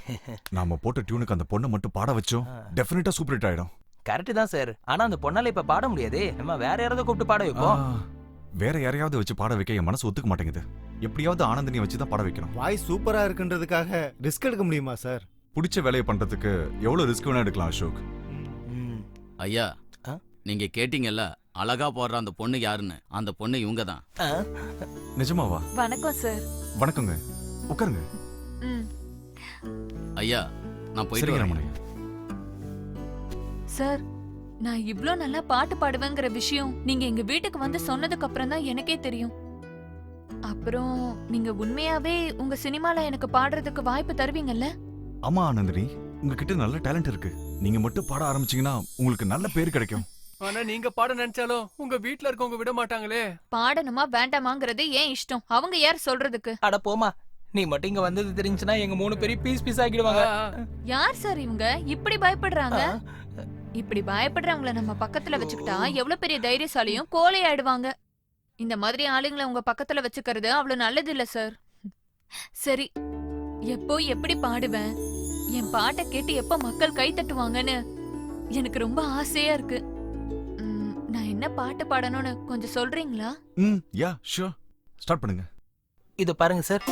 நாம போட்ட டியூனுக்கு அந்த பொண்ணை மட்டும் பாட வச்சோம், டெஃபினட்டா சூப்பர் ஹிட் ஆயிடும். கரெக்ட் தான் சார். ஆனா அந்த பொண்ணால இப்ப பாட முடியாதே. நம்ம வேற யாராவது கூப்பிட்டு பாட வைப்போம். வேற யாரையாவது வச்சு பாட வைக்க என் மனசு ஒத்துக்க மாட்டேங்குது. எப்படியாவது ஆனந்தினியை வச்சு தான் பாட வைக்கணும். வாய்ஸ் சூப்பரா இருக்குன்றதுக்காக ரிஸ்க் எடுக்க முடியுமா சார்? பிடிச்ச வேலையை பண்றதுக்கு எவ்வளவு ரிஸ்க் வேணா எடுக்கலாம் அசோக். ஐயா, நீங்க கேட்டீங்கல்ல அழகா போடுற அந்த பொண்ணு யாருன்னு? அந்த பொண்ணு இவங்க தான். நிஜமாவா? வணக்கம் சார். வணக்கங்க, உட்காருங்க. ஐயா நான் போயிட்டு வரேன். சார், நான் இவ்ளோ நல்லா பாட்டு பாடுவேங்கிற விஷயம் நீங்க எங்க வீட்டுக்கு வந்து சொன்னதுக்கு அப்புறம் தான் எனக்கே தெரியும். அப்புறம் நீங்க உண்மையாவே உங்க சினிமால எனக்கு பாடுறதுக்கு வாய்ப்பு தருவீங்கல்ல? ஆமா ஆனந்தினி, உங்ககிட்ட நல்ல டேலண்ட் இருக்கு. நீங்க மட்டும் பாட ஆரம்பிச்சீங்கன்னா உங்களுக்கு நல்ல பேர் கிடைக்கும். ஆனா நீங்க பாட நினைச்சாலும் உங்க வீட்ல இருக்கவங்க விட மாட்டாங்களே. பாடணுமா வேண்டாமாங்கிறது ஏன் இஷ்டம், அவங்க யார் சொல்றதுக்கு? அட போமா, நீ மட்டும் இங்க வந்தது தெரிஞ்சுனா எங்க 3 பேரும் பீஸ் பீஸ் ஆக்கிடுவாங்க. யார் சார் இவங்க இப்படி பயப்படுறாங்க? இப்படி பயப்படுறவங்கள நம்ம பக்கத்துல வச்சுக்கிட்டா எவ்வளவு பெரிய தைரியசாலியும் கோழை ஆயிடுவாங்க. இந்த மாதிரி ஆளுங்களை உங்க பக்கத்துல வச்சுக்கிறது அவ்வளவு நல்லது இல்ல சார். சரி, எப்போ எப்படி பாடுவேன், என் பாட்டை கேட்டு எப்ப மக்கள் கை தட்டுவாங்கன்னு எனக்கு ரொம்ப ஆசையா இருக்கு. நான் என்ன பாட்டு பாடணும்னு கொஞ்சம் சொல்றீங்களா? யா ஷூர், ஸ்டார்ட் பண்ணுங்க. இது பாருங்க சார்.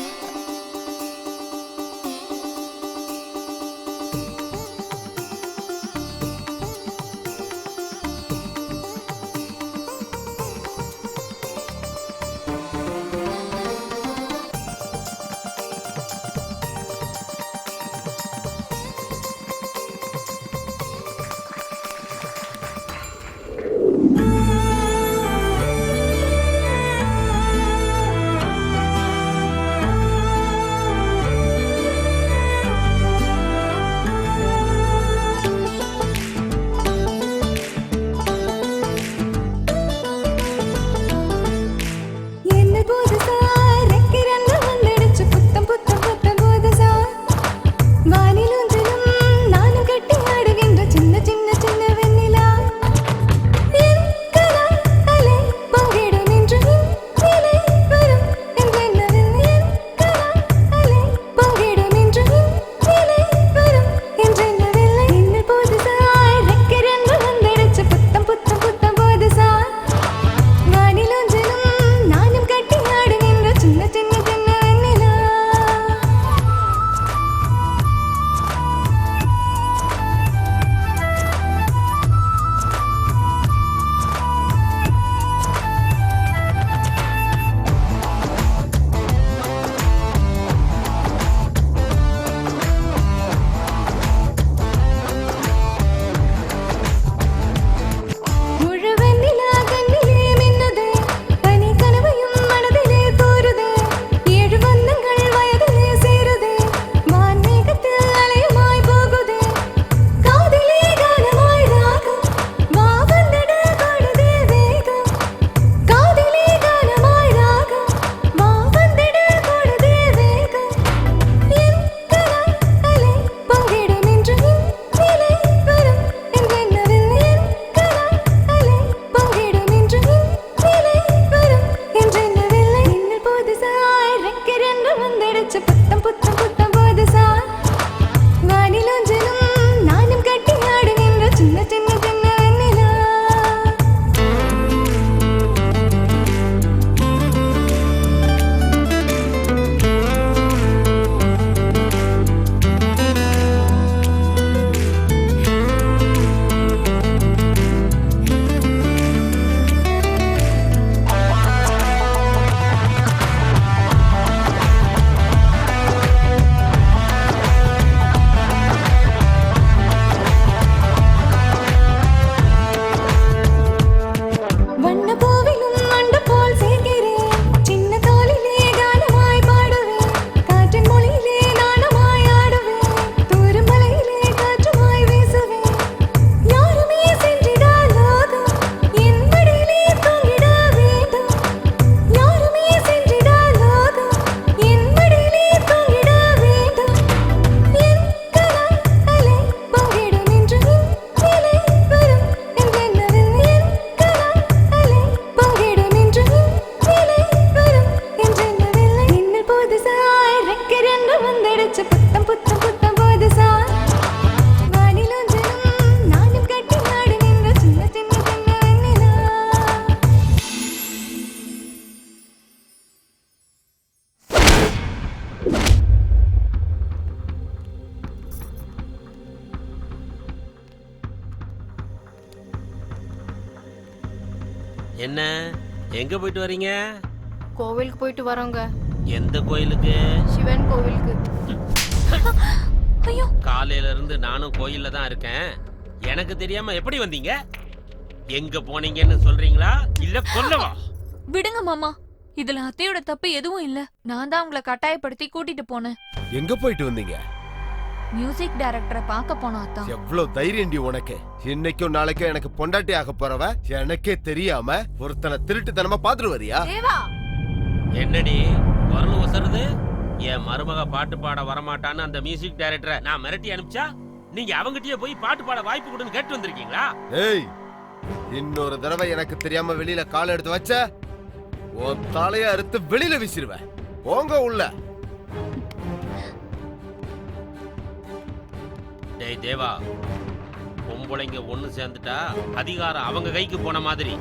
என்ன எங்க போயிட்டு வரீங்க? கோவிலுக்கு போயிட்டு வரோங்க. எந்த கோயிலுக்கு? சிவன் கோவிலுக்கு. ஐயோ, காலையில இருந்து நானும் கோயில்ல தான் இருக்கேன். எனக்கு தெரியாம எப்படி வந்தீங்க? எங்க போனீங்கன்னு சொல்றீங்களா இல்ல கொல்லவா? விடுங்க மாமா, இதுல அத்தையோட தப்பு எதுவும் இல்ல. நான் தான் உங்களை கட்டாயப்படுத்தி கூட்டிட்டு போனேன். எங்க போயிட்டு வந்தீங்க? மியூசிக் டைரக்டரை பார்க்க போனோம் அத்தா. எவ்வளவு தைரியம்டி உனக்கு! இன்னைக்கும் நாளைக்கும் எனக்கு பொண்டாட்டி ஆக போறவ எனக்கே தெரியாம ஒருத்தனை திருட்டுத்தனமா பாத்துட்டு வரியா? என்னடி வரணும் வசருது? என் மருமக பாட்டு பாட வரமாட்டான்னு அந்த மியூசிக் டைரக்டரை நான் மிரட்டி அனுப்பிச்சா நீங்க அவங்கிட்டயே போய் பாட்டு பாட வாய்ப்பு கொடுன்னு கேட்டு வந்திருக்கீங்களா? ஏய், இன்னொரு தடவை எனக்கு தெரியாம வெளியில கால் எடுத்து வச்ச உன் தலைய அறுத்து வெளியில வீசிடுவேன். போங்க உள்ள. டேய் தேவா, பொம்பளைங்க ஒண்ணு சேர்ந்துட்டா அதிகாரம் அவங்க கைக்கு போன மாதிரி.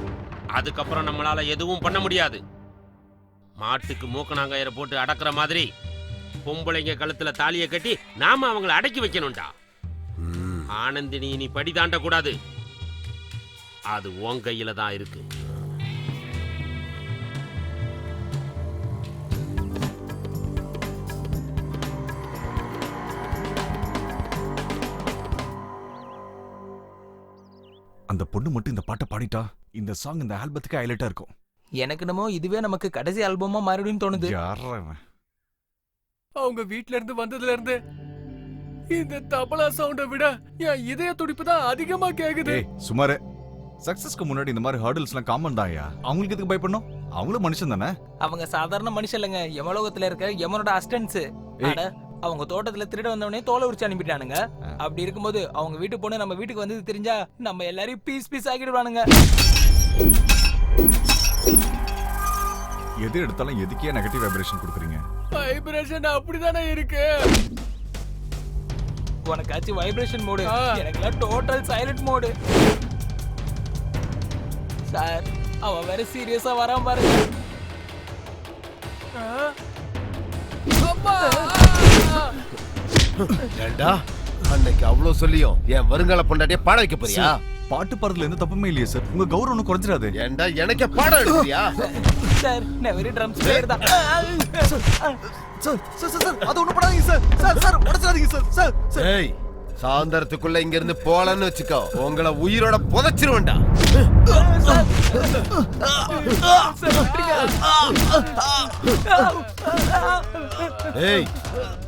அதுக்கப்புறம் நம்மளால எதுவும் பண்ண முடியாது. மாட்டுக்கு மூக்கணாங்கயிற போட்டு அடக்குற மாதிரி பொம்பளைங்க கழுத்துல தாலியை கட்டி நாம அவங்கள அடக்கி வைக்கணும்டா. ஆனந்தினி நீ படி தாண்ட கூடாது. அது உன் கையில தான் இருக்கு. அந்த பொண்ணு மட்டும் இந்த பாட்டை பாடிட்டா இந்த சாங் இந்த ஆல்பத்துக்கு ஹைலைட்டா இருக்கும். எனக்கு என்னமோ இதுவே நமக்கு கடைசி ஆல்பமா மாறிடும் தோணுது. அவங்க வீட்ல இருந்து வந்ததுல இருந்து இந்த தபலா சவுண்ட விட என் இதய துடிப்பு தான் அதிகமா கேக்குது. சுமாரே சக்சஸ்க்கு முன்னாடி இந்த மாதிரி ஹர்டல்ஸ்லாம் காமன் தான்யா. அவங்களுக்கு எதுக்கு பயப்படணும்? அவங்களும் மனுஷன் தானே. அவங்க சாதாரண மனுஷன் இல்லைங்க, யமலோகத்துல இருக்க யமனோட அசிஸ்டன்ட்ஸ். அவங்க தோட்டத்துல திருட வந்தவனே தோலை உரிச்சு அனுப்பிட்டானுங்க. அப்படி இருக்கும்போது அவங்க வீட்டு பொண்ணு நம்ம வீட்டுக்கு வந்தது தெரிஞ்சா நம்ம எல்லாரையும் பீஸ் பீஸ் ஆக்கிடுவானுங்க. எது எடுத்தாலும் எதுக்கே நெகட்டிவ் வைப்ரேஷன் கொடுக்குறீங்க? வைப்ரேஷன் அப்படிதானே இருக்கு. உனக்காச்சும் வைப்ரேஷன் மோடு, எனக்குலாம் டோட்டல் சைலண்ட் மோடு. சார் அவன் வேற சீரியஸா வரான் பாருங்க. ஏண்டா அன்னைக்கு அவ்வளவு சொல்லியும் என் வருங்கால பொண்டாட்டிய பாட வைக்க போறியா? பாட்டு பாடுறதுல எந்த தப்புமே இல்லையே சார். உங்க கௌரவம் குறைஞ்சிடாது. ஏண்டா எனக்கே பாடம் எடுக்கிறியா? சார் நான் வெரி ட்ரம்ஸ் பிளேயர் தான். சார் அது ஒண்ணு பண்ணாதீங்க சார். சார் உடைச்சாதீங்க சார். சார் ஏய் சாயந்தரத்துக்குள்ள இங்க இருந்து போலன்னு வச்சுக்கோ, உங்களை உயிரோட புதைச்சிருவேன்டா. ஏய்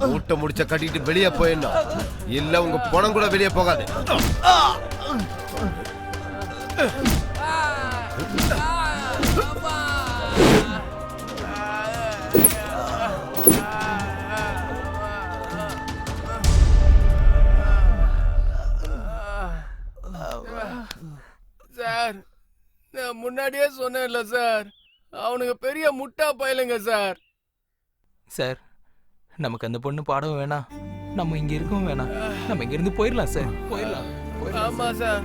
மூட்டை முடிச்ச கட்டிட்டு வெளியே போயிடணும், இல்ல உங்க பணம் கூட வெளியே போகாது. சார் நான் முன்னாடியே சொன்னேன்ல சார், அவனுங்க பெரிய முட்டா பயலுங்க சார். சார் நமக்கு அந்த பொண்ணு பாடவும் வேணாம், நம்ம இங்க இருக்கவும் வேணாம், நம்ம இங்க இருந்து போயிடலாம் சார். போயிடலாம். ஆமா சார்,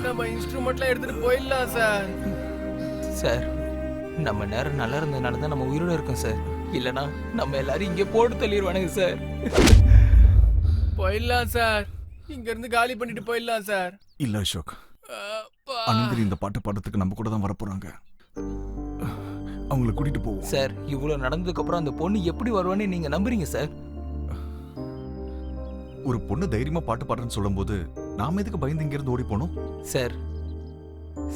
நம்ம இன்ஸ்ட்ருமெண்ட்லாம் எடுத்துட்டு போயிடலாம் சார். சார் நம்ம நேரம் நல்லா இருந்ததுனால தான் நம்ம உயிரோட இருக்கோம் சார். இல்லனா நம்ம எல்லாரும் இங்கே போட்டு தள்ளிடுவானுங்க சார். போயிடலாம் சார், இங்க இருந்து காலி பண்ணிட்டு போயிடலாம் சார். இல்ல அசோக், அனந்தினி இந்த பாட்டு பாடுறதுக்கு நம்ம கூட தான் வரப்போறாங்க. அவங்களை கூட்டிட்டு போவோம் சார். இவ்வளவு நடந்ததுக்கு அப்புறம் அந்த பொண்ணு எப்படி வருவான்னு நீங்க நம்புறீங்க சார்? ஒரு பொண்ணு தைரியமா பாட்டு பாடுறேன்னு சொல்லும்போது நாம எதுக்கு பயந்து இங்க இருந்து ஓடி போனோம்? சார்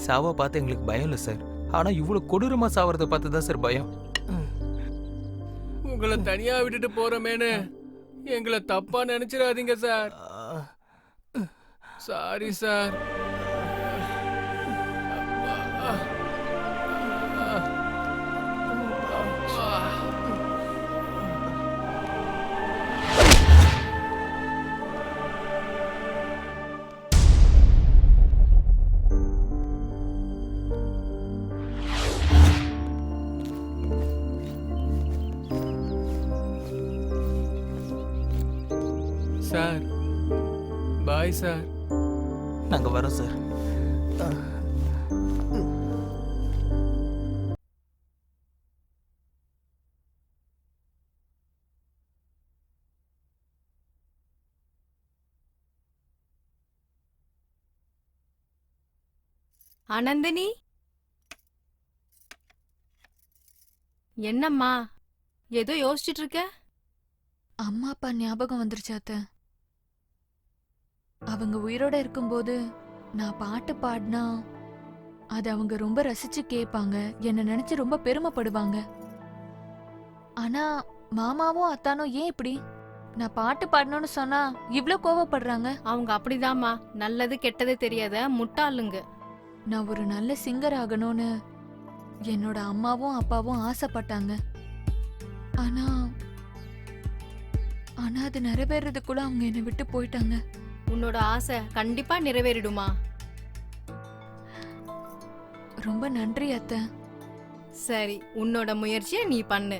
சாவா பார்த்து எங்களுக்கு பயம் இல்லை சார், ஆனா இவ்வளவு கொடூரமா சாவறத பார்த்து தான் சார் பயம். உங்களை தனியா விட்டுட்டு போறமேனு எங்களை தப்பா நினைச்சிடாதீங்க sir. Sorry sir. Sir bye sir. நாங்க வரோம் சார். ஆனந்தினி, என்னம்மா ஏதோ யோசிச்சுட்டு இருக்க? அம்மா அப்பா ஞாபகம் வந்துருச்சாத்த. அவங்க உயிரோட இருக்கும்போது நான் பாட்டு பாடினா அது அவங்க ரொம்ப ரசிச்சு கேட்பாங்க, என்ன நினைச்சு ரொம்ப பெருமைப்படுவாங்க. ஆனா மாமாவும் அத்தானும் ஏன் இப்படி நான் பாட்டு பாடணும்னு சொன்னா இவ்ளோ கோவப்படுறாங்க? அவங்க அப்படிதாம்மா, நல்லது கெட்டது தெரியாத முட்டாளுங்க. நான் ஒரு நல்ல சிங்கர் ஆகணும்னு என்னோட அம்மாவும் அப்பாவும் ஆசைப்பட்டாங்க. ஆனா ஆனா அது நிறைவேறதுக்குள்ள அவங்க என்னை விட்டு போயிட்டாங்க. உன்னோட ஆசை கண்டிப்பா நிறைவேறிடுமா? ரொம்ப நன்றி அத்தை. சரி, உன்னோட முயற்சியை நீ பண்ணு.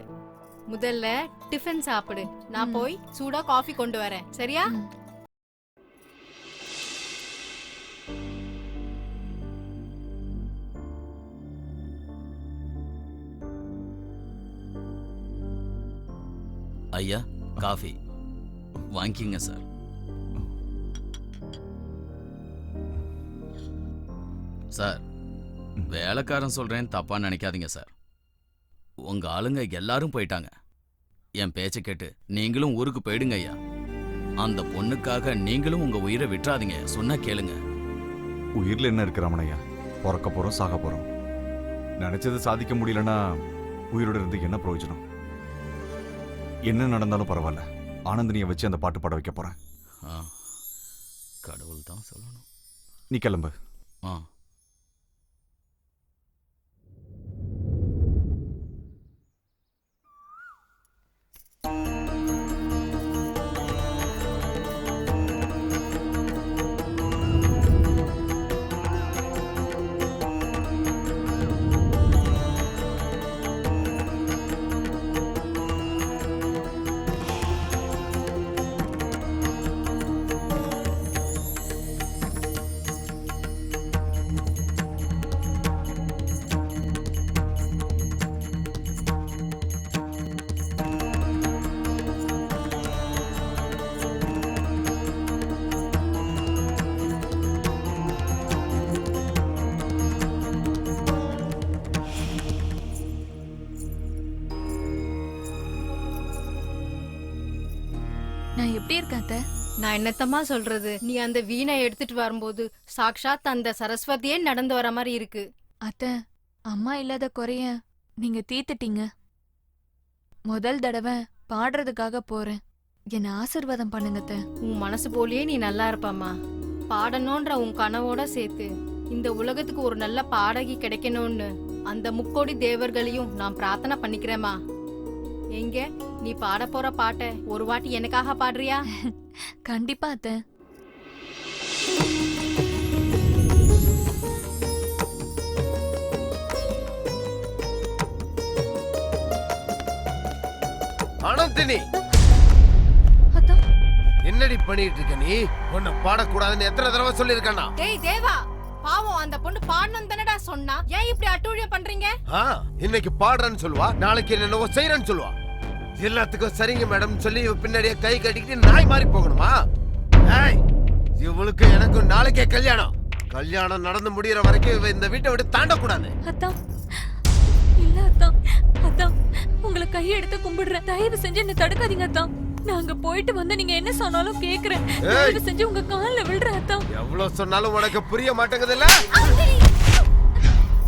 முதல்ல டிஃபன் சாப்பிடு, நான் போய் சூடா காஃபி கொண்டு வரேன். சரியா? ஐயா காஃபி வாங்கிக்கிங்க சார். சார் வேலைக்காரன் சொல்றேன் தப்பா நினைக்காதீங்க சார். உங்க ஆளுங்க எல்லாரும் போயிட்டாங்க. என் பேச்ச கேட்டு நீங்களும் ஊருக்கு போயிடுங்க ஐயா. அந்த பொண்ணுக்காக நீங்களும் உங்க உயிரை விட்டுறாதீங்க. சொன்னா கேளுங்க. உயிர்ல என்ன இருக்கு ரமணையா? பிறக்க போறோம், சாக போறோம். நினைச்சது சாதிக்க முடியலன்னா உயிரோட இருந்து என்ன பிரயோஜனம்? என்ன நடந்தாலும் பரவாயில்ல, ஆனந்தினியை வச்சு அந்த பாட்டு பாட வைக்க போறேன். கடவுள் தான் சொல்லணும். நீ கிளம்பு. நான் எப்படி இருக்கேன் அத்தை? நான் என்னத்தம்மா சொல்றது, நீ அந்த வீணை எடுத்துட்டு வரும்போது சாக்ஷாத் அந்த சரஸ்வதியே நடந்து வர மாதிரி இருக்கு. அத்தை, அம்மா இல்லாத குறைய நீங்க தீர்த்துட்டீங்க. முதல் தடவை பாடுறதுக்காக போறேன். என்ன ஆசீர்வாதம் பண்ணுங்க அத்தை. உன் மனசு போலயே நீ நல்லா இருப்பாமா. பாடணும்ன்ற உன் கனவோட சேர்த்து இந்த உலகத்துக்கு ஒரு நல்ல பாடகி கிடைக்கணும்னு அந்த முக்கோடி தேவர்களையும் நான் பிரார்த்தனை பண்ணிக்கிறேமா. எங்க நீ பாட போற பாட்டை ஒரு வாட்டி எனக்காக பாடுறியா? கண்டிப்பா அத்தை. ஆனந்தினி, என்னடி பண்ணிட்டு இருக்க நீ? உன்னை பாடக்கூடாதுன்னு எத்தனை தடவை சொல்லிருக்கா? டேய் தேவா, பாவம் அந்த பொண்ணு பாடணும் தானடா சொன்னா. ஏன் இப்படி அட்டூழியம் பண்றீங்க? இன்னைக்கு பாடுறேன்னு சொல்லுவா, நாளைக்கு என்னவோ செய்யறேன்னு சொல்லுவா. எல்லாத்துக்கும் சரிங்க மேடம் சொல்லி பின்னாடியே கை கட்டிக்கிட்டு நாய் மாறி போகணுமா? இவளுக்கு எனக்கும் நாளைக்கே கல்யாணம். கல்யாணம் நடந்து முடியற வரைக்கும் இவ இந்த வீட்டை விட்டு தாண்டக்கூடாது. அத்தான் இல்ல அத்தான், அத்தான் உங்களை கையெடுத்து கும்பிடுறேன். தயவு செஞ்சு என்ன தடுக்காதீங்க அத்தான். நான் அங்க போயிட்டு வந்து நீங்க என்ன சொன்னாலும் கேக்குறேன். தயவு செஞ்சு உங்க கால்ல விழுறேன் அத்தான். எவ்வளவு சொன்னாலும் உனக்கு புரிய மாட்டேங்குதுல்ல?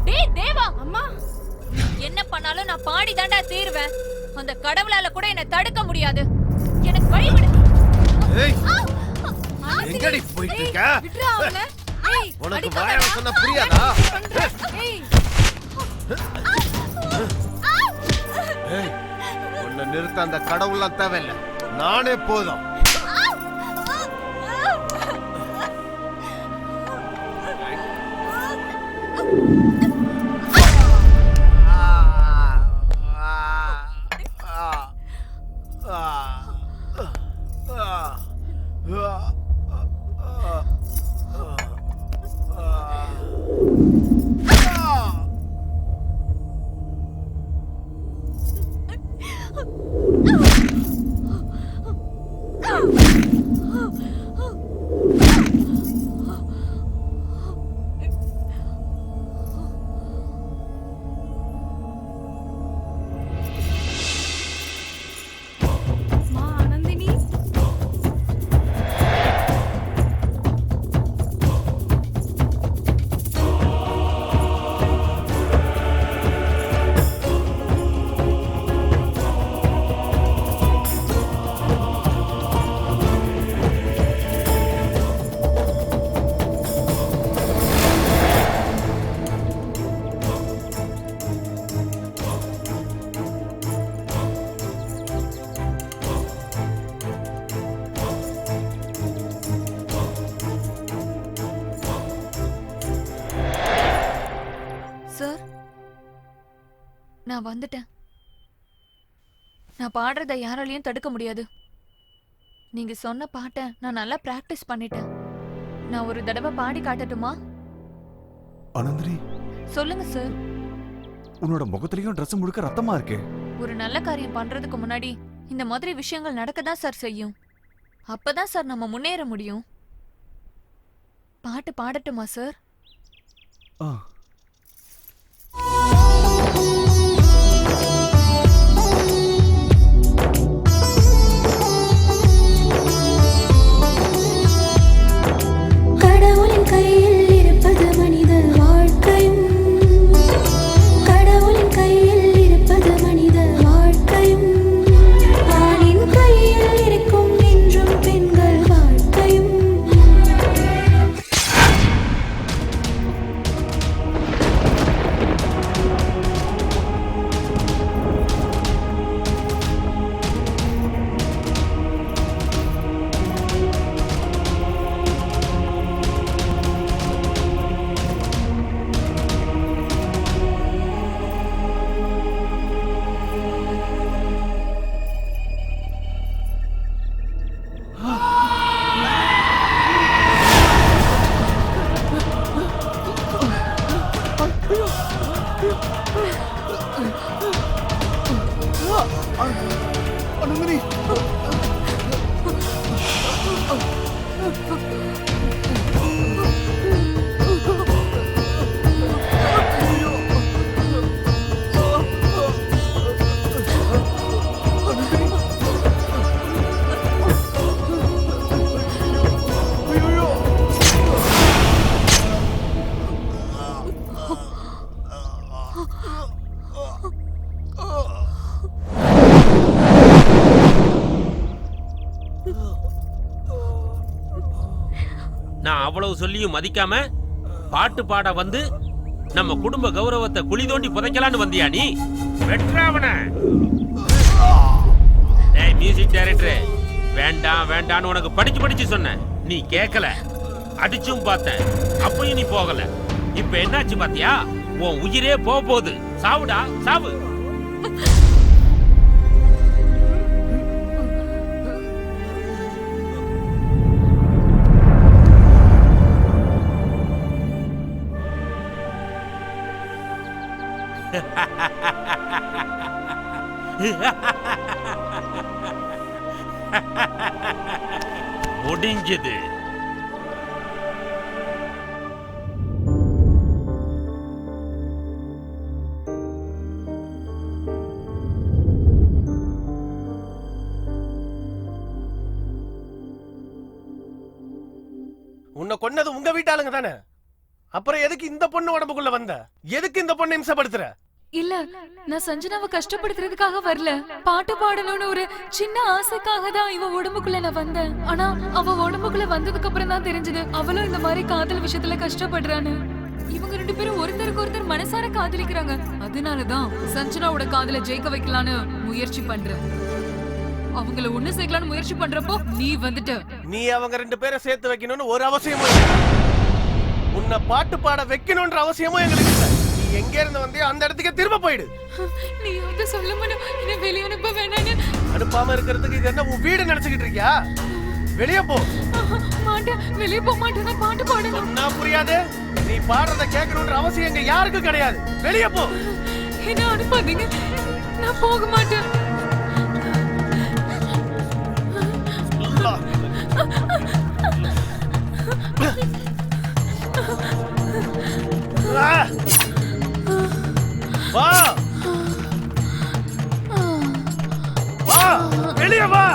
டேய் தேவா, அம்மா என்ன பண்ணாலும் நான் பாடி தாண்டா தீருவேன். அந்த கடவுளால கூட என்ன தடுக்க முடியாது. எனக்கு வழி விடு. எங்கடி போயிட்டு இருக்க? உனக்கு வாயால சொன்னா புரியாதா? உன்னை நிறுத்த அந்த கடவுள்லாம் தேவையில்லை, நானே போதும். நான் வந்துட்டேன். நான் பாடுறத யாராலையும் தடுக்க முடியாது. நீங்க சொன்ன பாட்டை நான் நல்லா பிராக்டிஸ் பண்ணிட்டேன். நான் ஒரு தடவை பாடி காட்டட்டுமா? ஆனந்தினி, சொல்லுங்க சார். உன்னோட முகத்திலயும் Dress முழுக்க ரத்தமா இருக்கு. ஒரு நல்ல காரியம் பண்றதுக்கு முன்னாடி இந்த மாதிரி விஷயங்கள் நடக்க தான் சார் செய்யும். அப்பதான் சார் நம்ம முன்னேற முடியும். பாட்டு பாடட்டுமா சார்? கடவுளின் கையில் இருப்பது மனித வாழ்க்கையும், கடவுளின் கையில் இருப்பது மனித வாழ்க்கையும், ஆணின் கையில் இருக்கும் என்றும் பெண்கள் வாழ்க்கையும். நான் அவ்வளவு சொல்லியும் மதிக்காம பாட்டு பாட வந்து நம்ம குடும்ப கௌரவத்தை குழி தோண்டி புதைக்கலான்னு வந்தியா நீ? வெற்றாவன மியூசிக் டைரக்டர், வேண்டாம் வேண்டான்னு உனக்கு படிச்சு படிச்சு சொன்னேன், நீ கேட்கல. அடிச்சும் பார்த்தேன், அப்பயும் நீ போகல. இப்ப என்னாச்சு பாத்தியா? உன் உயிரே போக போகுது. சாவுடா சாவு. முடிஞ்சது. உன்னை கொன்னது உங்க வீட்டாளுங்க தானே? அப்புறம் எதுக்கு இந்த பொண்ணு உடம்புக்குள்ள வந்த? எதுக்கு இந்த பொண்ணை இம்சப்படுத்துற? இல்ல, நான் சஞ்சனாவை கஷ்டப்படுத்துறதுக்காக வரல. பாட்டு பாடணும்னு ஒரு சின்ன ஆசைக்காக தான் இவ உடம்புக்குள்ள நான் வந்தேன். ஆனா அவ உடம்புக்குள்ள வந்ததுக்கு அப்புறம் தான் தெரிஞ்சது அவளும் இந்த மாதிரி காதல் விஷயத்துல கஷ்டப்படுறான்னு. இவங்க 2 பேரும் ஒருத்தருக்கு ஒருத்தர் மனசார காதலிக்கிறாங்க. அதனாலதான் சஞ்சனாவோட காதல ஜெயிக்க வைக்கலான்னு முயற்சி பண்றேன். அவங்கள ஒண்ணு சேர்க்கலான்னு முயற்சி பண்றப்போ நீ வந்துட்ட. நீ அவங்க 2 பேரை சேர்த்து வைக்கணும்னு ஒரு அவசியமும் இல்லை. உன்னை பாட்டு பாட வைக்கணும்ன்ற அவசியமும் எங்களுக்கு இல்லை. நீ எங்க இருந்து வந்தியோ அந்த இடத்துக்கு திரும்ப போயிடு. நீ வந்து சொல்ல மாட்டே, என்ன வெளிய அனுப்ப வேணான்னு. அனுப்பாம இருக்கிறதுக்கு இது என்ன உன் வீடு நினைச்சுக்கிட்டு இருக்கியா? வெளியே போ. மாட்டேன், வெளியே போக மாட்டேன். நான் பாட்டு பாடணும். சொன்னா புரியாது. நீ பாடுறத கேட்கணும்ன்ற அவசியம் எங்க யாருக்கும் கிடையாது. வெளியே போ. என்ன அனுப்பாதீங்க, நான் போக மாட்டேன். வா வா, வெளியே வா.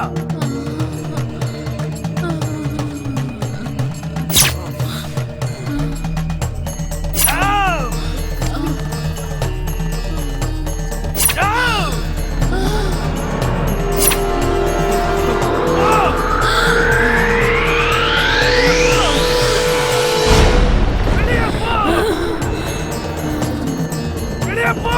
வெளியே போ.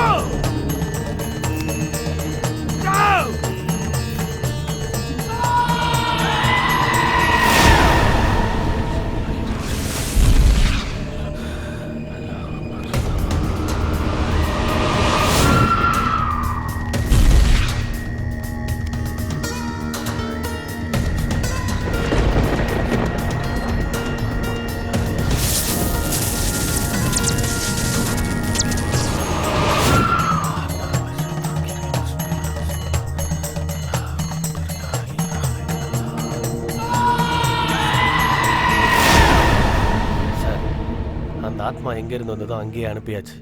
ஆத்மா எங்க இருந்து வந்ததோ அங்கேயே அனுப்பியாச்சு.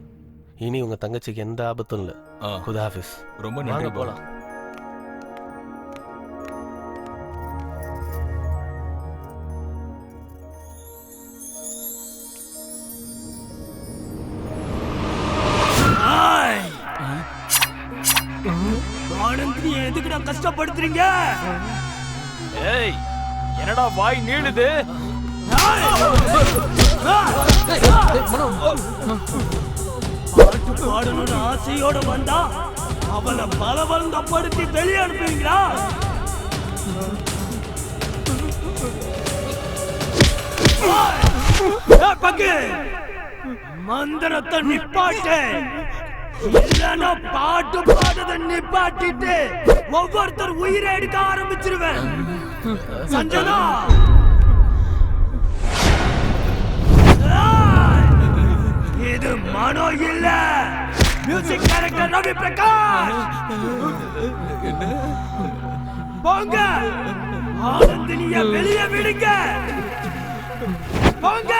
இனி உங்க தங்கச்சிக்கு எந்த ஆபத்தும் இல்ல. குதாஃபிஸ். ரொம்ப நன்றி. போலாம். ஆனந்தி எதுக்குடா கஷ்டப்படுத்துறீங்க? ஏய் என்னடா வாய் நீளுது? பாட்டு பாடணும்னு ஆசையோட வந்தா அவளை பலவந்தப்படுத்தி வெளியே அனுப்புவீங்களா? பக்கு மந்திரத்தை நிப்பாட்டு, இல்லைன்னா பாட்டு பாடுறத நிப்பாட்டிட்டு ஒவ்வொருத்தர் உயிரை எடுக்க ஆரம்பிச்சிருவேன். சஞ்சனா இது மனோ இல்ல, மியூசிக் டைரக்டர் ரவி பிரகாஷ். போங்க, ஆனந்தினிய வெளியே விடுங்க. போங்க.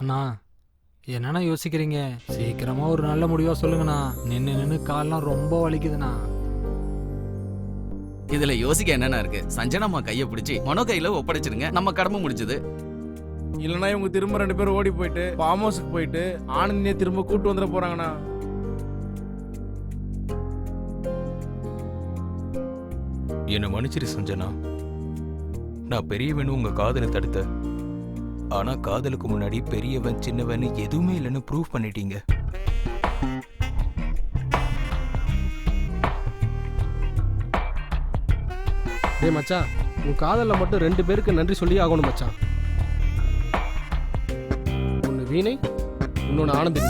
அண்ணா என்னண்ணா யோசிக்கிறீங்க? சீக்கிரமா ஒரு நல்ல முடிவா சொல்லுங்கண்ணா. நின்னு கால்லாம் ரொம்ப வலிக்குதுண்ணா. இதுல யோசிக்க என்னன்னா இருக்கு? சஞ்சனாமா கைய பிடிச்சி மனோ கையில ஒப்படைச்சிருங்க, நம்ம கடமை முடிஞ்சது. இல்லைன்னா இவங்க திரும்ப 2 பேரும் ஓடி போயிட்டு ஃபார்ம் ஹவுஸுக்கு போயிட்டு ஆனந்தியை திரும்ப கூட்டு வந்துட போறாங்கண்ணா. என்னை மன்னிச்சிரு சஞ்சனா. நான் பெரியவனு உங்க காதலை தடுத்த. ஆனா காதலுக்கு முன்னாடி பெரியவன் சின்னவன் எதுவுமே இல்லைன்னு ப்ரூவ் பண்ணிட்டீங்க. டேய் மச்சான், உன் காதல்ல மட்டும் 2 பேருக்கு நன்றி சொல்லி ஆகணும் மச்சான். ஒன்னு வீணை, இன்னொன்னு ஆனந்தி.